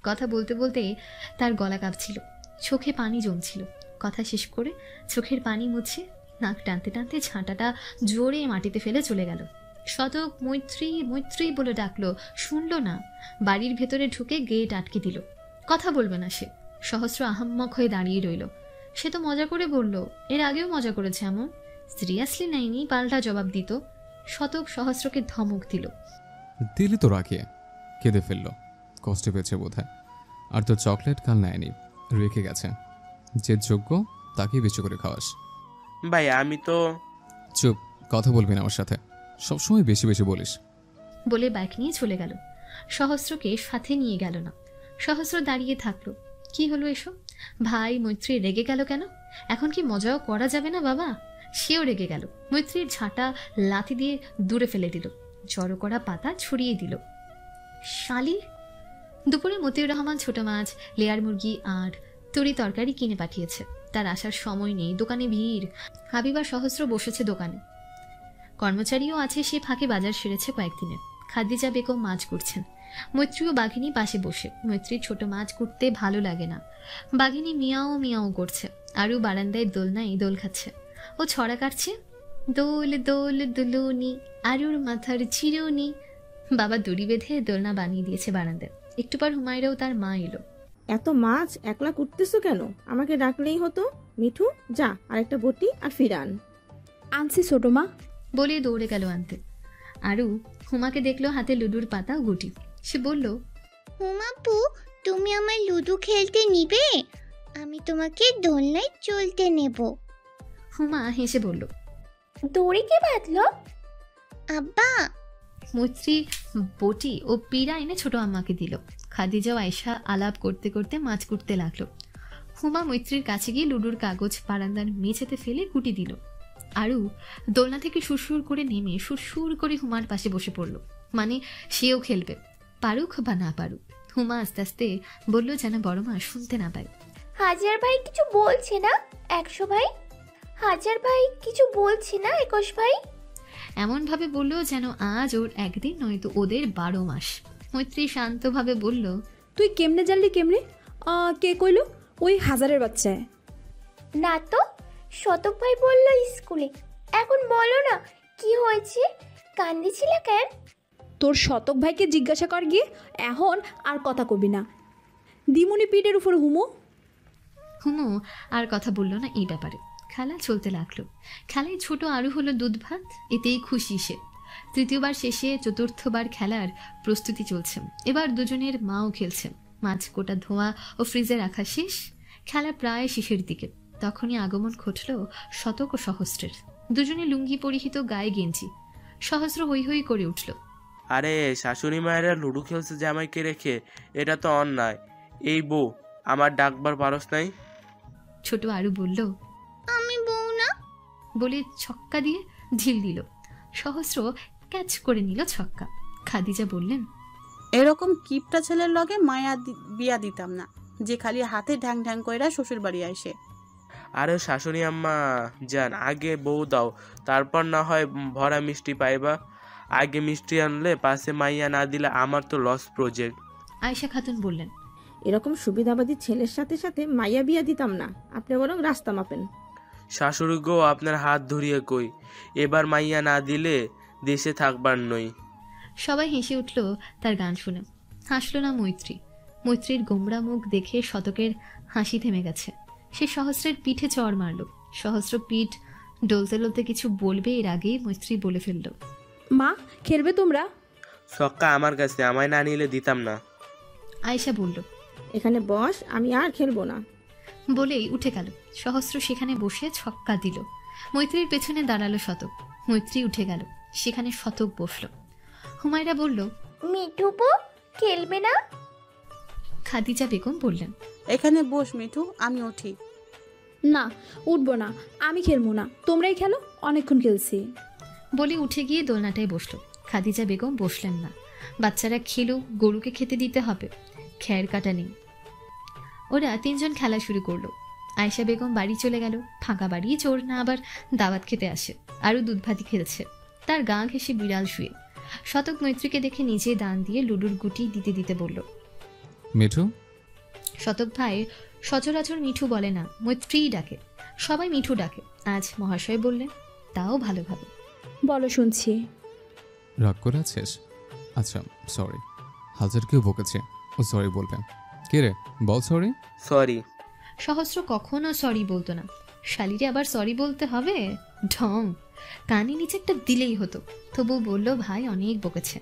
কথা বলতে বলতে তার গলা কাঁপছিল, চোখে পানি জমছিল। কথা শেষ করে চোখের পানি মুছে নাক টানতে টানতে ঝাঁটাটা জোরে মাটিতে ফেলে চলে গেল। শতক মৈত্রী মৈত্রী বলে ডাকলো, শুনল না। বাড়ির ভেতরে ঢুকে গেট আটকে দিল। কথা বলবে না সে। সহস্র আহাম্মক হয়ে দাঁড়িয়ে রইল। সে তো মজা করে বলল, এর আগেও মজা করেছে এমন। সিরিয়াসলি নেয়নি, পাল্টা জবাব দিত। শতক সহস্রকে ধমক দিল, দিলি তো রাখিয়ে। কেঁদে ফেললো, কষ্ট পেয়েছে বোধহয়। আর তো চকলেট কাল নেয়নি, রেখে গেছে। যে যোগ্য তাকেই বেশি করে খাওয়াস। ভাই আমি তো। চুপ, কথা বলবি না আমার সাথে, সবসময় বেশি বেশি বলিস। বলে বাইক নিয়ে চলে গেল। সহস্রকে সাথে নিয়ে গেল না। সহস্র দাঁড়িয়ে থাকলো। কি হলো এসব? ভাই মৈত্রী রেগে গেল কেন? এখন কি মজাও করা যাবে না বাবা? সেও রেগে গেল। মৈত্রীর ঝাঁটা লাথি দিয়ে দূরে ফেলে দিল, জড়ো করা পাতা ছড়িয়ে দিল। শালি! দুপুরে মতিউর রহমান ছোট মাছ, লেয়ার মুরগি আর তরি তরকারি কিনে পাঠিয়েছে। তার আসার সময় নেই, দোকানে ভিড়। হাবিবা সহস্র বসেছে দোকানে, কর্মচারীও আছে। সে ফাঁকে বাজার সেরেছে কয়েকদিনের। খাদিজা বেগম মাছ কুটছেন। মৈত্রী ও বাঘিনী পাশে বসে। মৈত্রীর ছোট মাছ কুটতে ভালো লাগে না। বাঘিনী মিয়াও মিয়াও করছে। আরও বারান্দায় দোলনায় দোল খাচ্ছে। ও ছড়া কাটছে, দোল দোল দুলুনি আরুর মাথার চিরুনি। বাবা দড়ি বেঁধে দোলনা বানিয়ে দিয়েছে বারান্দায়। একটু পর হুমায়রাও তার মা এলো। এত মাছ একলা কুটতেছো কেন? আমাকে ডাকলেই হতো। মিঠু, যা আরেকটা বটি আর ফিরান। আনছি ছোট মা, বলে দৌড়ে গেল আনতে। আরু হুমাকে দেখলো হাতে লুডুর পাতা ও গুটি। সে বলল, হুমাপু, তুমি আমার লুডু খেলতে নিবে? আমি তোমাকে দোলনায় চলতে নেব। হুমা হেসে বলল, দড়ি কে বাঁধলো? আব্বা। মৈত্রী বটি ও পিড়া এনে ছোট আম্মাকে দিল। খাদিজা আয়েশা আলাপ করতে করতে মাছ কুটতে লাগলো। হুমা মৈত্রীর কাছে গিয়ে লুডুর কাগজ বারান্দার মেঝেতে ফেলে কুটি দিল। আরু দোলনা থেকে সুরসুর করে নেমে সুরসুর করে হুমার পাশে বসে পড়ল। মানে সেও খেলবে, পারুক বা না পারুক। হুমা আস্তে আস্তে বলল যেন বড় মা শুনতে না পায়, হাজার ভাই কিছু বলছে না? 100 ভাই? হাজার ভাই কিছু বলছে না? 21 ভাই? এমন ভাবে বলল যেন আজ ওর একদিন নয়তো ওদের 12 মাস। মৈত্রী শান্তভাবে বলল, তুই কেমনে জানলি? কেমনে? কে কইল? ওই হাজারের বাচ্চা। না তো, শতক ভাই বলল স্কুলে। এখন বলো না কি হয়েছে, কান্দিছিলে কেন? তোর শতক ভাইকে জিজ্ঞাসা কর গিয়ে, এখন আর কথা কবি না। দিমুনি পিঠের উপর হুমো। হুমু আর কথা বলল না এই ব্যাপারে। খেলা চলতে লাগলো। খেলায় ছোট আরু হলো দুধ ভাত, এতেই খুশি সে। তৃতীয়বার শেষে চতুর্থবার খেলার প্রস্তুতি চলছে। এবার দুজনের মাও খেলছে। মাছ কোটা ধোয়া ও ফ্রিজে রাখা শেষ। খেলা প্রায় শেষের দিকে। তখনই আগমন ঘটল শতক ও সহস্রের। দুজনে লুঙ্গি পরিহিত, গায়ে গেঞ্জি। সহস্র হৈ হৈ করে উঠল, আরে শাশুড়ি মায়েরা লুডু খেলছে জামাইকে রেখে, এটা তো অন্যায়। এই বউ, আমার ডাকবার পারস নাই? ছোট আরু বলল, আমি বউ না। বলে ছক্কা দিয়ে ঢিল দিল। সহস্র ক্যাচ করে নিল ছক্কা। খাদিজা বললেন, এরকম কিপটা ছেলের লগে মায়া বিয়া দিতাম না, যে খালি হাতে ঢ্যাং ঢ্যাং কইরা শ্বশুর বাড়ি আসে। আরে শাশুড়ি আম্মা যান, আগে বউ দাও, তারপর না হয় ভরা মিষ্টি পাইবা। আগে মিষ্টি আনলে পাশে মাইয়া না দিলে আমার তো লস প্রজেক্ট। আয়েশা খাতুন বললেন, এরকম সুবিধাবাদী ছেলের সাথে সাথে মাইয়া বিয়া দিতাম না, আপনি বরং রাস্তা মাপেন। শাশুড়ি গো, আপনার হাত ধরিয়ে কই, এবার মাইয়া না দিলে দেশে থাকবার নই। সবাই হেসে উঠল তার গান শুনে। হাসল না মৈত্রী। মৈত্রীর গোমরা মুখ দেখে শতকের হাসি থেমে গেছে। সে সহস্রের পিঠে চড় মারল। সহস্র পিঠ ডলতে ডলতে কিছু বলবে এর আগেই মৈত্রী বলে ফেলল, মা খেলবে তোমরা? ছক্কা আমার কাছে, আমায় না নিলে দিতাম না। আয়েশা বলল, এখানে বস, আমি আর খেলবো না। বলেই উঠে গেল। সহস্র সেখানে বসে ছক্কা দিল। মৈত্রীর পেছনে দাঁড়ালো শতক। মৈত্রী উঠে গেল, সেখানে শতক বসল। হুমায়রা বলল, মিঠুপু খেলবে না? খাদিজা বেগম বললেন, এখানে বস মিঠু, আমি উঠি। না, উঠবো না, আমি খেলবো না, তোমরাই খেলো, অনেকক্ষণ খেলছি। বলে উঠে গিয়ে দোলনাটায় বসলো। খাদিজা বেগম বসলেন না। বাচ্চারা খেলো, গরুকে খেতে দিতে হবে, খ্যার কাটা নেই। ওরা তিনজন খেলা শুরু করলো। আয়েশা বেগম বাড়ি চলে গেল। ফাঁকা বাড়ি, চোর না আবার দাওয়াত খেতে আসে। আরও দুধ ভাতি খেলছে। তার গা ঘেঁষে বিড়াল শুয়ে। শতক মৈত্রীকে দেখে নিজে দান দিয়ে লুডুর গুটি দিতে দিতে বলল, মিঠু। শতক ভাই সচরাচর মিঠু বলে না, মৈত্রীই ডাকে। সবাই মিঠু ডাকে, আজ মহাশয় বললেন, তাও ভালোভাবে। বলো শুনছি। রাগ করে আছিস? আচ্ছা সরি, হাজার কেউ বকেছে, ও সরি বলবে। কে রে, বল সরি। সরি। সহস্র কখনো সরি বলতো না, শালিরে আবার সরি বলতে হবে? ঢং, কানে নিচে একটা দিলেই হতো। তবু বলল, ভাই অনেক বকেছে,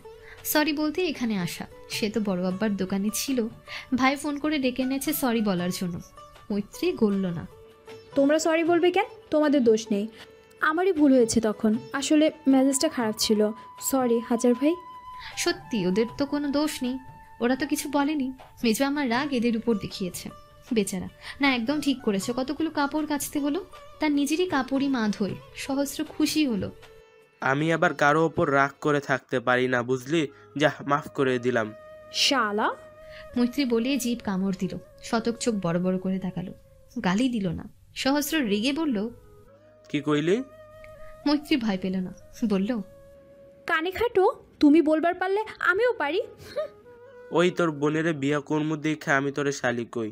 সরি বলতে এখানে আসা। সে তো বড় আব্বার দোকানে ছিল, ভাই ফোন করে ডেকে এনেছে সরি বলার জন্য। মৈত্রী গলল না। তোমরা সরি বলবে কেন? তোমাদের দোষ নেই, আমারই ভুল হয়েছে তখন। আসলে মেজাজটা খারাপ ছিল। সরি হাজার ভাই। সত্যি ওদের তো কোনো দোষ নেই, ওরা তো কিছু বলেনি। মেজো আমার রাগ এদের উপর দেখিয়েছে, বেচারা। না, একদম ঠিক করেছে, কতগুলো কাপড় কাচতে হলো, তার নিজেরই কাপড়ই মা ধোয়। সহস্র খুশি হলো। আমি আবার কারো ওপর রাগ করে থাকতে পারি না, বুঝলি? যা, মাফ করে দিলাম। শালা। মৈত্রী বলে জিভ কামড় দিল। শতক চোখ বড় বড় করে তাকালো, গালি দিল না। সহস্র রেগে বলল, কি কইলি? মৈত্রী ভয় পেল না, বলল, কানে খাটো, তুমি বলবার পারলে আমিও পারি। ওই তোর বোনেরে বিয়া করমু দেখে আমি তোরে শালি কই,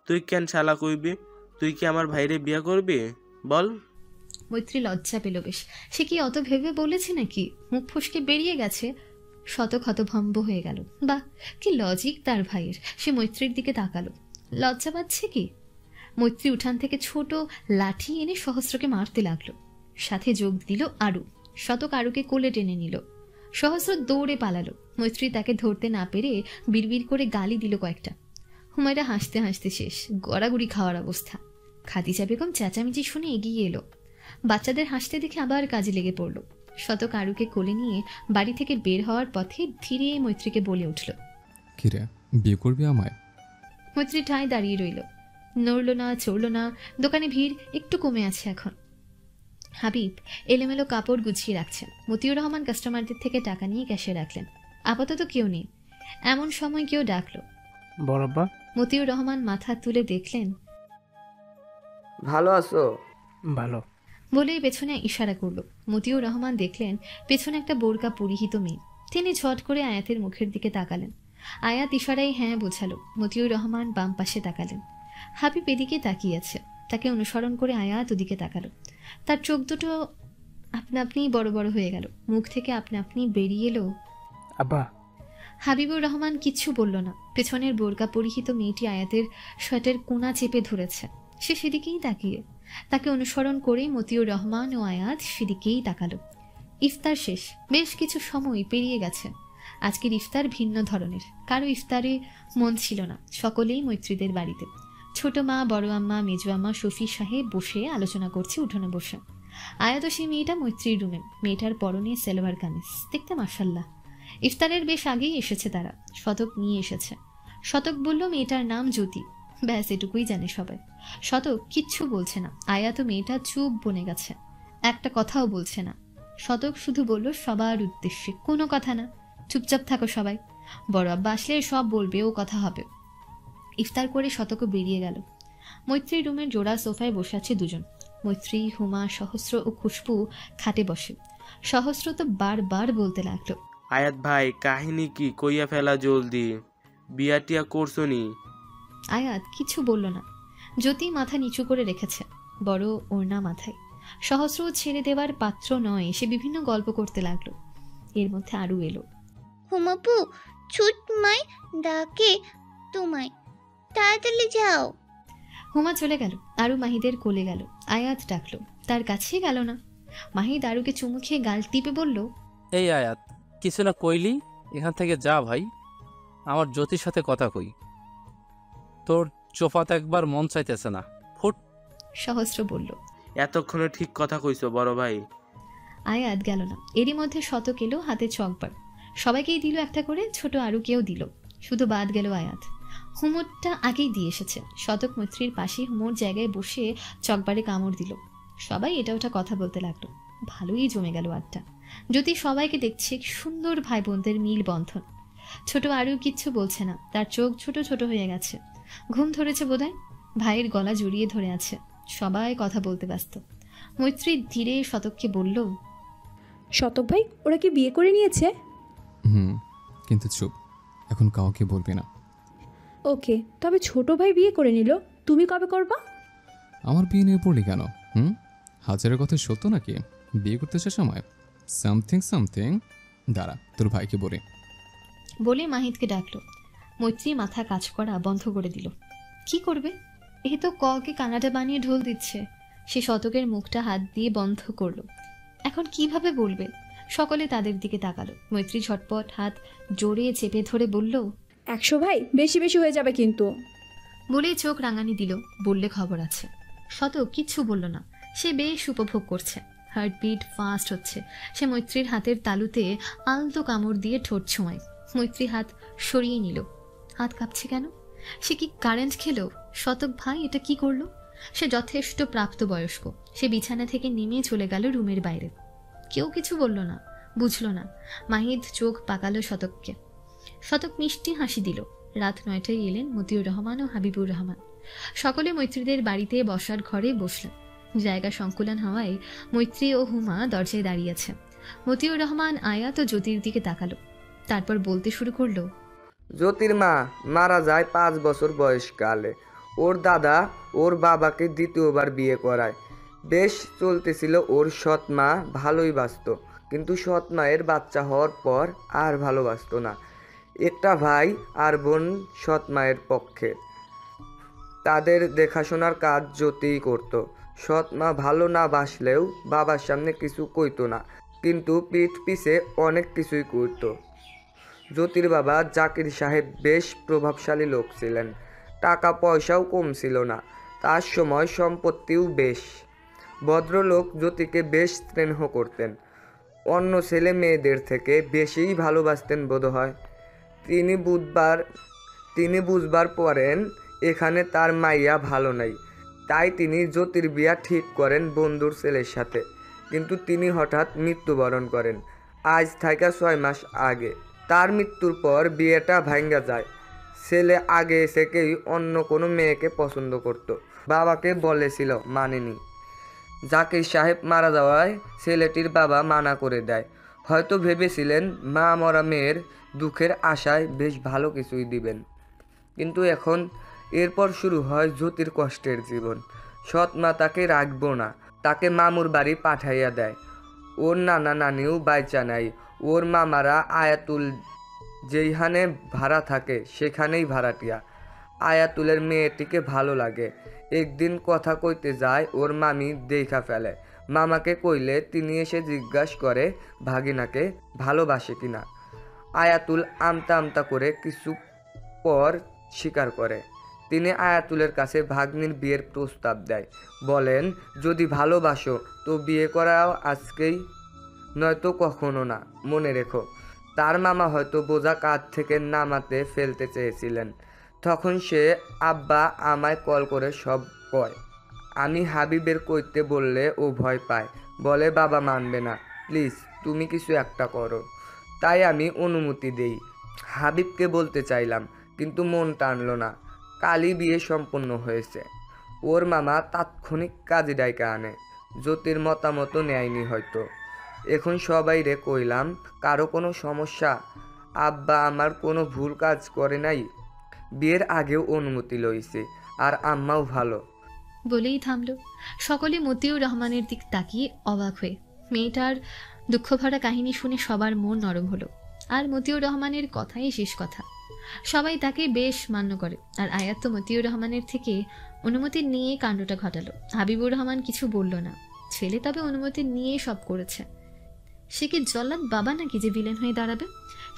তুই কেন শালা কইবি? তুই কি আমার ভাইরে বিয়া করবি বল? মৈত্রী লজ্জা পেল বেশ। সে কি অত ভেবে বলেছে নাকি? মুখ ফসকে বেরিয়ে গেছে। শতক হতভম্ব হয়ে গেল। বাহ, কি লজিক তার ভাইয়ের। সে মৈত্রীর দিকে তাকালো। লজ্জা পাচ্ছে কি? মৈত্রী উঠান থেকে ছোট লাঠি এনে সহস্রকে মারতে লাগলো। সাথে যোগ দিল আরু। শতক আরুকে কোলে টেনে নিল। সহস্র দৌড়ে পালালো। মৈত্রী তাকে ধরতে না পেরে বিড়বিড় করে গালি দিল কয়েকটা। হুমায়রা হাসতে হাসতে শেষ, গড়াগড়ি খাওয়ার অবস্থা। খাদিজা বেগম চেঁচামেচি শুনে এগিয়ে এলো। বাচ্চাদের হাসতে দেখে আবার কাজে লেগে পড়ল। শতক আরুকে কোলে নিয়ে বাড়ি থেকে বের হওয়ার পথে ধীরে মৈত্রীকে বলে উঠল, কিরে, বিয়ে করবি আমায়? মৈত্রী ঠায় দাঁড়িয়ে রইল, নড়ল না, চড়ল না। দোকানে ভিড় একটু কমে আছে এখন। হাবিব এলোমেলো কাপড় গুছিয়ে রাখছেন। মতিউর রহমান কাস্টমারদের থেকে টাকা নিয়ে ক্যাশে রাখলেন। আপাতত কেউ নেই। এমন সময় কেউ ডাকলো। বড়ব্বা। মতিউর রহমান মাথা তুলে দেখলেন, ভালো আছো? ভালো। বলেই পেছনে ইশারা করল। মতিউর রহমান দেখলেন পেছনে একটা বোরকা পরিহিত মেয়ে। তিনি ঝট করে আয়াতের মুখের দিকে তাকালেন। আয়াত ইশারায় হ্যাঁ বোঝালো। মতিউর রহমান বাম পাশে তাকালেন। হাবিব এদিকে তাকিয়ে আছে। তাকে অনুসরণ করে আয়াত ওদিকে তাকালো। তার চোখ দুটো আপনা আপনি বড় বড় হয়ে গেল। মুখ থেকে আপনা আপনি বেরিয়ে এলো, আব্বা। হাবিবুর রহমান কিচ্ছু বলল না। পেছনের বোরকা পরিহিত মেয়েটি আয়াতের শার্টের কোনা চেপে ধরেছে। সে সেদিকেই তাকিয়ে। তাকে অনুসরণ করে মতিউর রহমান ও আয়াত সেদিকেই তাকালো। ইফতার শেষ। বেশ কিছু সময় পেরিয়ে গেছে। আজকের ইফতার ভিন্ন ধরনের। কারো ইফতারে মন ছিল না। সকলেই মৈত্রীদের বাড়িতে। ছোট মা, বড় আম্মা, মেজো আম্মা, শফি সাহেব বসে আলোচনা করছে উঠোনে বসে। আয়াত সেই মেয়েটা মৈত্রীর রুমে। মেয়েটার পরনে সেলোয়ার কামিজ, দেখতে মাশাল্লাহ। ইফতারের বেশ আগেই এসেছে তারা। শতক নিয়ে এসেছে। শতক বলল মেয়েটার নাম জ্যোতি। ব্যাস এটুকুই জানে সবাই। শতক কিচ্ছু বলছে না। আয়াত মেয়েটা চুপ বনে গেছে, একটা কথাও বলছে না। শতক শুধু বলল সবার উদ্দেশ্যে, কোনো কথা না, চুপচাপ থাকো সবাই। বড় আব্বা আসলে সব বলবে, ও কথা হবে। ইফতার করে শতকও বেরিয়ে গেল। মৈত্রী রুমের জোড়া সোফায় বসে আছে দুজন। মৈত্রী, হুমা, সহস্র ও খুশবু খাটে বসে। সহস্র তো বারবার বলতে লাগলো, আয়াত ভাই, কাহিনী কি? কইয়া ফেলা জলদি। বিয়া টিয়া করছো নি? আয়াত কিছু বলল না। জ্যোতি মাথা নিচু করে রেখেছে, বড় ওড়না মাথায়। সহস্র ছেড়ে দেওয়ার পাত্র নয়। সে বিভিন্ন গল্প করতে লাগলো। এর মধ্যে আরু এলো। হুমাপু, ছুট মাই ডাকে তোমায়, তাড়াতাড়ি যাও। হুমা চলে গেল। আরু মাহিদের কোলে গেল। আয়াত ডাকলো, তার কাছেই গেল না। মাহিদ আরুকে চুমু খেয়ে গাল টিপে বলল, এই আয়াত, কিছু না কইলি, এখান থেকে যা ভাই। আমার জ্যোতির সাথে কথা কই। তোর চোফাতে একবার মন চাইতেছে না, ফুট। সহস্র বলল। এতক্ষণে ঠিক কথা কইছো বড় ভাই। আয়াত গেল না। এরই মধ্যে শতক এলো, হাতে চকবার। সবাইকেই দিল একটা করে, ছোট আরুকেও দিল। শুধু বাদ গেল আয়াত। হুমোরটা আগেই দিয়ে এসেছে। শতক মৈত্রীর পাশে হুমোর জায়গায় বসে চকবারে কামড় দিল। সবাই এটা ওটা কথা বলতে লাগলো। ভালোই জমে গেল আড্ডা। যদি সবাইকে দেখছে সুন্দর ভাই বোনদের মিল বন্ধন। ছোট আরু কিচ্ছু বলছে না, তার চোখ ছোট ছোট হয়ে গেছে। ঘুম ধরেছে বোধহয়। ভাইয়ের গলা জড়িয়ে ধরে আছে। সবাই কথা বলতে ব্যস্ত। মৈত্রী ধীরে শতককে বলল, শতক ভাই, ওরা কি বিয়ে করে নিয়েছে? হুম, কিন্তু চুপ, এখন কাউকে বলবি না। ওকে, তবে ছোট ভাই বিয়ে করে নিল, তুমি কবে করবা? আমার বিয়ে নিয়ে পড়লি কেন? হাজারের কথা সত্য নাকি? বিয়ে করতে সে সময় সামথিং। দাঁড়া, তোর ভাইকে বলি। বলে মাহিতকে ডাকলো। মৈত্রী মাথা কাজ করা বন্ধ করে দিল। কি করবে? এ তো ককে কানাডা বানিয়ে ঢোল দিচ্ছে। সে শতকের মুখটা হাত দিয়ে বন্ধ করলো। এখন কিভাবে বলবে? সকলে তাদের দিকে তাকালো। মৈত্রী ঝটপট হাত জোরে চেপে ধরে বলল, 100 ভাই বেশি বেশি হয়ে যাবে কিন্তু। বলেই চোখ রাঙানি দিল। বললে খবর আছে। শতক কিচ্ছু বলল না। সে বেশ উপভোগ করছে। হার্টবিট ফাস্ট হচ্ছে। সে মৈত্রীর হাতের তালুতে আলতো কামড় দিয়ে ঠোঁট ছোঁয়ায়। মৈত্রী হাত সরিয়ে নিল। হাত কাঁপছে কেন? সে কি কারেন্ট খেলো? শতক ভাই এটা কি করলো? সে যথেষ্ট প্রাপ্তবয়স্ক। সে বিছানা থেকে নেমে চলে গেল রুমের বাইরে। কেউ কিছু বলল না, বুঝল না। মাহিদ চোখ পাকালো শতককে। শতক মিষ্টি হাসি দিল। রাত 9টায় এলেন মতিউর রহমান ও হাবিবুর রহমান। সকলে মৈত্রীদের বাড়িতে বসার ঘরে বসলেন। জায়গা সংকুলন হওয়ায় মৈত্রী ও হুমা দরজায় দাঁড়িয়েছে। মতিউর রহমান আয়াত ও জ্যোতির দিকে তাকালো। তারপর বলতে শুরু করলো, জ্যোতির মা মারা যায় 5 বছর বয়সকালে। ওর দাদা ওর বাবাকে দ্বিতীয়বার বিয়ে করায়। বেশ চলতেছিল, ওর সৎ মা ভালোই বাঁচত, কিন্তু সৎ মায়ের বাচ্চা হওয়ার পর আর ভালোবাসত না। একটা ভাই আর বোন সৎ মায়ের পক্ষে। তাদের দেখাশোনার কাজ জ্যোতিই করত। সৎ মা ভালো না বাসলেও বাবার সামনে কিছু কইতো না, কিন্তু পিঠ পিছে অনেক কিছুই করত। জ্যোতির বাবা জাকির সাহেব বেশ প্রভাবশালী লোক ছিলেন। টাকা পয়সাও কম ছিল না, তার সময় সম্পত্তিও বেশ। ভদ্রলোক জ্যোতিকে বেশ স্নেহ করতেন। অন্য ছেলে মেয়েদের থেকে বেশিই ভালোবাসতেন বোধহয়। তিনি বুঝবার পরেন এখানে তার মাইয়া ভালো নাই, তাই তিনি জ্যোতির বিয়া ঠিক করেন বন্ধুর ছেলের সাথে। কিন্তু তিনি হঠাৎ মৃত্যুবরণ করেন আজ থেকে 6 মাস আগে। তার মৃত্যুর পর বিয়েটা ভাঙ্গা যায়। ছেলে আগে থেকেই অন্য কোনো মেয়েকে পছন্দ করত। বাবাকে বলেছিল, মানেনি। জাকির সাহেব মারা যাওয়ায় ছেলেটির বাবা মানা করে দেয়। হয়তো ভেবেছিলেন মা মরা মেয়ের দুঃখের আশায় বেশ ভালো কিছুই দিবেন। কিন্তু এখন এরপর শুরু হয় জ্যোতির কষ্টের জীবন। সৎ মা তাকে রাখবো না, তাকে মামুর বাড়ি পাঠাইয়া দেয়। ওর নানা নানিও বাইচা নাই। ওর মামারা আয়াতুল যেইখানে ভাড়া থাকে সেখানেই ভাড়াটিয়া। আয়াতুলের মেয়েটিকে ভালো লাগে। একদিন কথা কইতে যায়, ওর মামি দেখা ফেলে। মামাকে কইলে তিনি এসে জিজ্ঞাসা করে ভাগিনাকে ভালোবাসে কিনা। আয়াতুল আমতা আমতা করে কিছু পর স্বীকার করে। তিনি আয়াতুলের কাছে ভাগ্নির বিয়ের প্রস্তাব দেয়। বলেন, যদি ভালোবাসো তো বিয়ে করাও আজকেই, নয়তো কখনো না। মনে রেখো। তার মামা হয়তো বোঝা কাঁধ থেকে নামাতে ফেলতে চেয়েছিলেন। তখন সে আব্বা আমায় কল করে সব কয়। আমি হাবিবের কইতে বললে ও ভয় পায়, বলে বাবা মানবে না, প্লিজ তুমি কিছু একটা করো। তাই আমি অনুমতি দেই। হাবিবকে বলতে চাইলাম, কিন্তু মন টানলো না। কালই বিয়ে সম্পন্ন হয়েছে। ওর মামা তাৎক্ষণিক কাজে ডাইকা আনে। জ্যোতির মতামত নেয়নি হয়তো। এখন সবাই রে কইলাম, কারো কোনো সমস্যা? আব্বা আমার কোনো ভুল কাজ করে নাই। বিয়ের আগেও অনুমতি লইছে, আর আম্মাও ভালো। বলেই থামল। সকলে মতিউর রহমানের দিক তাকিয়ে অবাক হয়ে। মেয়েটার দুঃখভরা কাহিনী শুনে সবার মন নরম হলো। আর মতিউর রহমানের কথাই শেষ কথা। সবাই তাকে বেশ মান্য করে। আর আয়াত তো মতিউর রহমানের থেকে অনুমতি নিয়ে কাণ্ডটা ঘটালো। হাবিবুর রহমান কিছু বলল না। ছেলে তবে অনুমতি নিয়ে সব করেছে। সে কি জল্লাদ বাবা নাকি যে ভিলেন হয়ে দাঁড়াবে?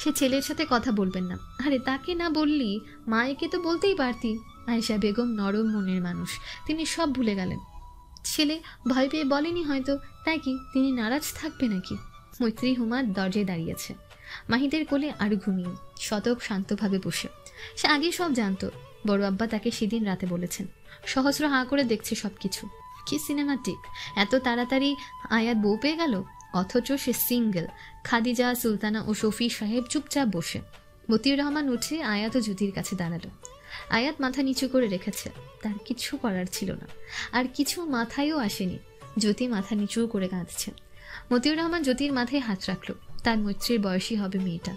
সে ছেলের সাথে কথা বলবেন না। আরে তাকে না বললি মায়েকে তো বলতেই পারতি। আয়েশা বেগম নরম মনের মানুষ, তিনি সব ভুলে গেলেন। ছেলে ভয় পেয়ে বলেনি হয়তো, তাই কি তিনি নারাজ থাকবে নাকি? মৈত্রী হুমা দরজায় দাঁড়িয়েছে। মাহিদের কোলে আর ঘুমিয়ে। শতক শান্তভাবে বসে। সে আগে সব জানতো। বড় আব্বা তাকে সেদিন রাতে বলেছেন। সহস্র হাঁ করে দেখছে সবকিছু। কি সিনেমাটিক! এত তাড়াতাড়ি আয়াত বউ পেয়ে গেল, অথচ সে সিঙ্গেল। খাদিজা, সুলতানা ও শফি সাহেব চুপচাপ বসে। মতিউর রহমান উঠে আয়াত ও জ্যোতির কাছে দাঁড়ালো। আয়াত মাথা নিচু করে রেখেছে। তার কিছু করার ছিল না, আর কিছু মাথায়ও আসেনি। জ্যোতি মাথা নিচু করে কাঁদছে। মতিউর রহমান জ্যোতির মাথায় হাত রাখলো। তার মৈত্রীর বয়সী হবে মেয়েটা।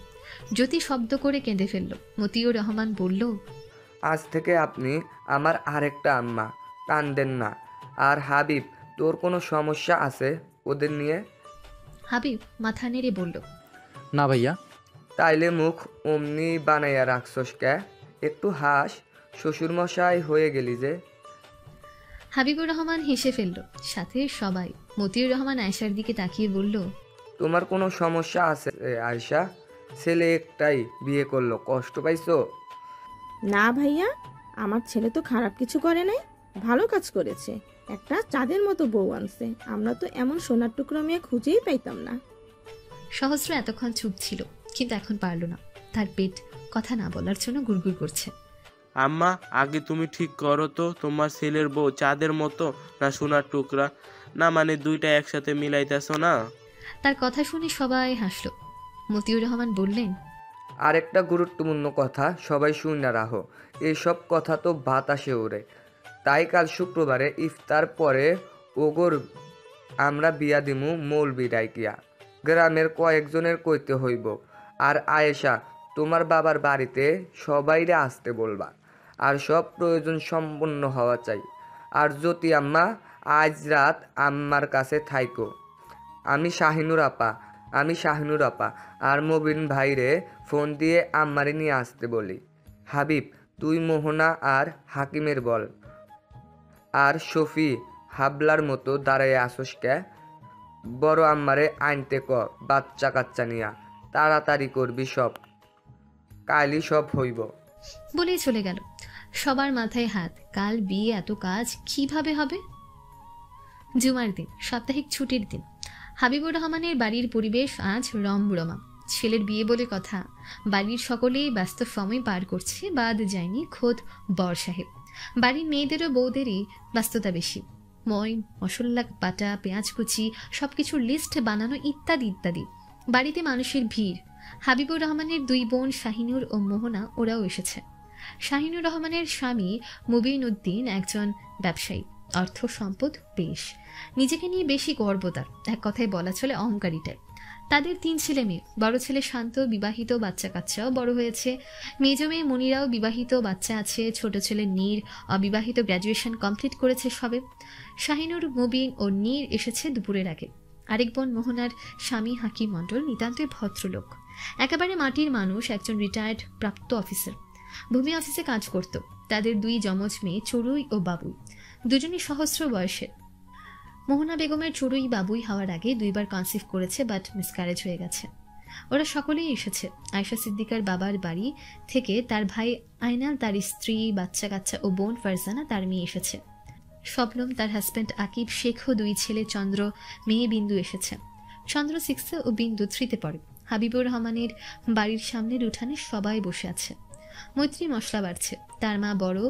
জ্যোতি শব্দ করে কেঁদে ফেলল। মতিউর রহমান বলল, আজ থেকে আপনি আমার আরেকটা আম্মা, কান্দেন না। আর হাবিব, তোর কোনো সমস্যা আছে ওদের নিয়ে? হাবিব মাথা নেড়ে বলল, না ভাইয়া। তাইলে মুখ অমনি বানাইয়া রাখছস কে? একটু হাস, শ্বশুরমশাই হয়ে গেলি যে। হাবিবুর রহমান হেসে ফেলল, সাথে সবাই। মতিউর রহমান আয়েশার দিকে তাকিয়ে বলল, তোমার কোনো সমস্যা আছে আয়শা? ছেলে একটাই, বিয়ে করলো, কষ্ট পাইছো? না ভাইয়া, আমার ছেলে তো খারাপ কিছু করে নাই, ভালো কাজ করেছে। একটা চাঁদের মতো বউ আনছে। আমরা তো এমন সোনার টুকরো মেয়ে খুঁজেই পাইতাম না। সহস্র এতক্ষণ চুপ ছিল, কিন্তু এখন পারল না। তার পেট কথা না বলার জন্য গুড়গুড় করছে। আম্মা, আগে তুমি ঠিক করো তো, তোমার ছেলের বউ চাঁদের মতো না সোনার টুকরা? না মানে দুইটা একসাথে মিলাইতেছো না? তার কথা শুনে সবাই হাসল। মতিউর রহমান বললেন, আরেকটা গুরুত্বপূর্ণ কথা সবাই শুনে রাখো, এসব কথা তো বাতাসে ওড়ে। তাই কাল শুক্রবারে ইফতার পরে ওগর আমরা বিয়া দিমু মৌলবি ডাইকিয়া। গ্রামের কয়েকজনের কইতে হইব। আর আয়েশা, তোমার বাবার বাড়িতে সবাইরে আসতে বলবা। আর সব প্রয়োজন সম্পন্ন হওয়া চাই। আর জ্যোতি আম্মা, আজ রাত আম্মার কাছে থাইকো। আমি শাহিনুর আপা আর মবিন ভাইরে ফোন দিয়ে আম্মারে নিয়ে আসতে বলি। হাবিব, তুই মোহনা আর হাকিমের বল। আর শফি, হাবলার মতো দাঁড়ায় আসস কে? বড় আম্মারে আনতে ক, বাচ্চা কাচ্চা নিয়া। তাড়াতাড়ি করবি সব, কালই সব হইব। বলেই চলে গেল। সবার মাথায় হাত। কাল বিয়ে, এত কাজ কিভাবে হবে? জুমার দিন, সাপ্তাহিক ছুটির দিন। হাবিবুর রহমানের বাড়ির পরিবেশ আজ রমরমা। ছেলের বিয়ে বলে কথা। বাড়ির সকলেই ব্যস্ত সময় পার করছে, বাদ যায়নি খোদ বর সাহেব। বাড়ির মেয়েদেরও বউদেরই ব্যস্ততা বেশি। মশলা বাটা, পেঁয়াজ কুচি, সবকিছুর লিস্ট বানানো ইত্যাদি ইত্যাদি। বাড়িতে মানুষের ভিড়। হাবিবুর রহমানের দুই বোন শাহিনুর ও মোহনা, ওরাও এসেছে। শাহিনুর রহমানের স্বামী মুবিন উদ্দিন একজন ব্যবসায়ী, অর্থ সম্পদ বেশ, নিজেকে নিয়ে বেশি গর্ব তার, এক কথায় বলা চলে অহংকারী টাইপ। তাদের 3 ছেলে মেয়ে। বড় ছেলে শান্ত, বিবাহিত, বাচ্চা কাচ্চাও বড় হয়েছে। মেজ মেয়ে মনিরাও বিবাহিত, বাচ্চা আছে। ছোট ছেলে নীর অবিবাহিত, গ্র্যাজুয়েশন কমপ্লিট করেছে সবে। শাহিনুর, মুবিন ও নীর এসেছে দুপুরের আগে। আরেক বোন মোহনার স্বামী হাকিম মণ্ডল নিতান্তই ভদ্রলোক, একেবারে মাটির মানুষ, একজন রিটায়ার্ড প্রাপ্ত অফিসার, ভূমি অফিসে কাজ করত। তাদের 2 যমজ মেয়ে চড়ুই ও বাবুই, দুজনই সহস্র বয়সের। মোহনা বেগমের চড়ুই বাবুই হওয়ার আগে 2 বার কনসিভ করেছে, বাট মিসক্যারেজ হয়ে গেছে। ওরা সকলেই এসেছে। আয়েশা সিদ্দিকার বাবার বাড়ি থেকে তার ভাই আইনাল, তার স্ত্রী, বাচ্চা কাচ্চা ও বোন ফারজানা, তার মেয়ে এসেছে। শবনম, তার হাজব্যান্ড আকিব, শেখ ও 2 ছেলে চন্দ্র, মেয়ে বিন্দু এসেছে। চন্দ্র 6 ও বিন্দু 3 পড়ে। হাবিবুর রহমানের বাড়ির সামনের উঠানে সবাই বসে আছে। মৈত্রী মশলা বাড়ছে, তার মা বড়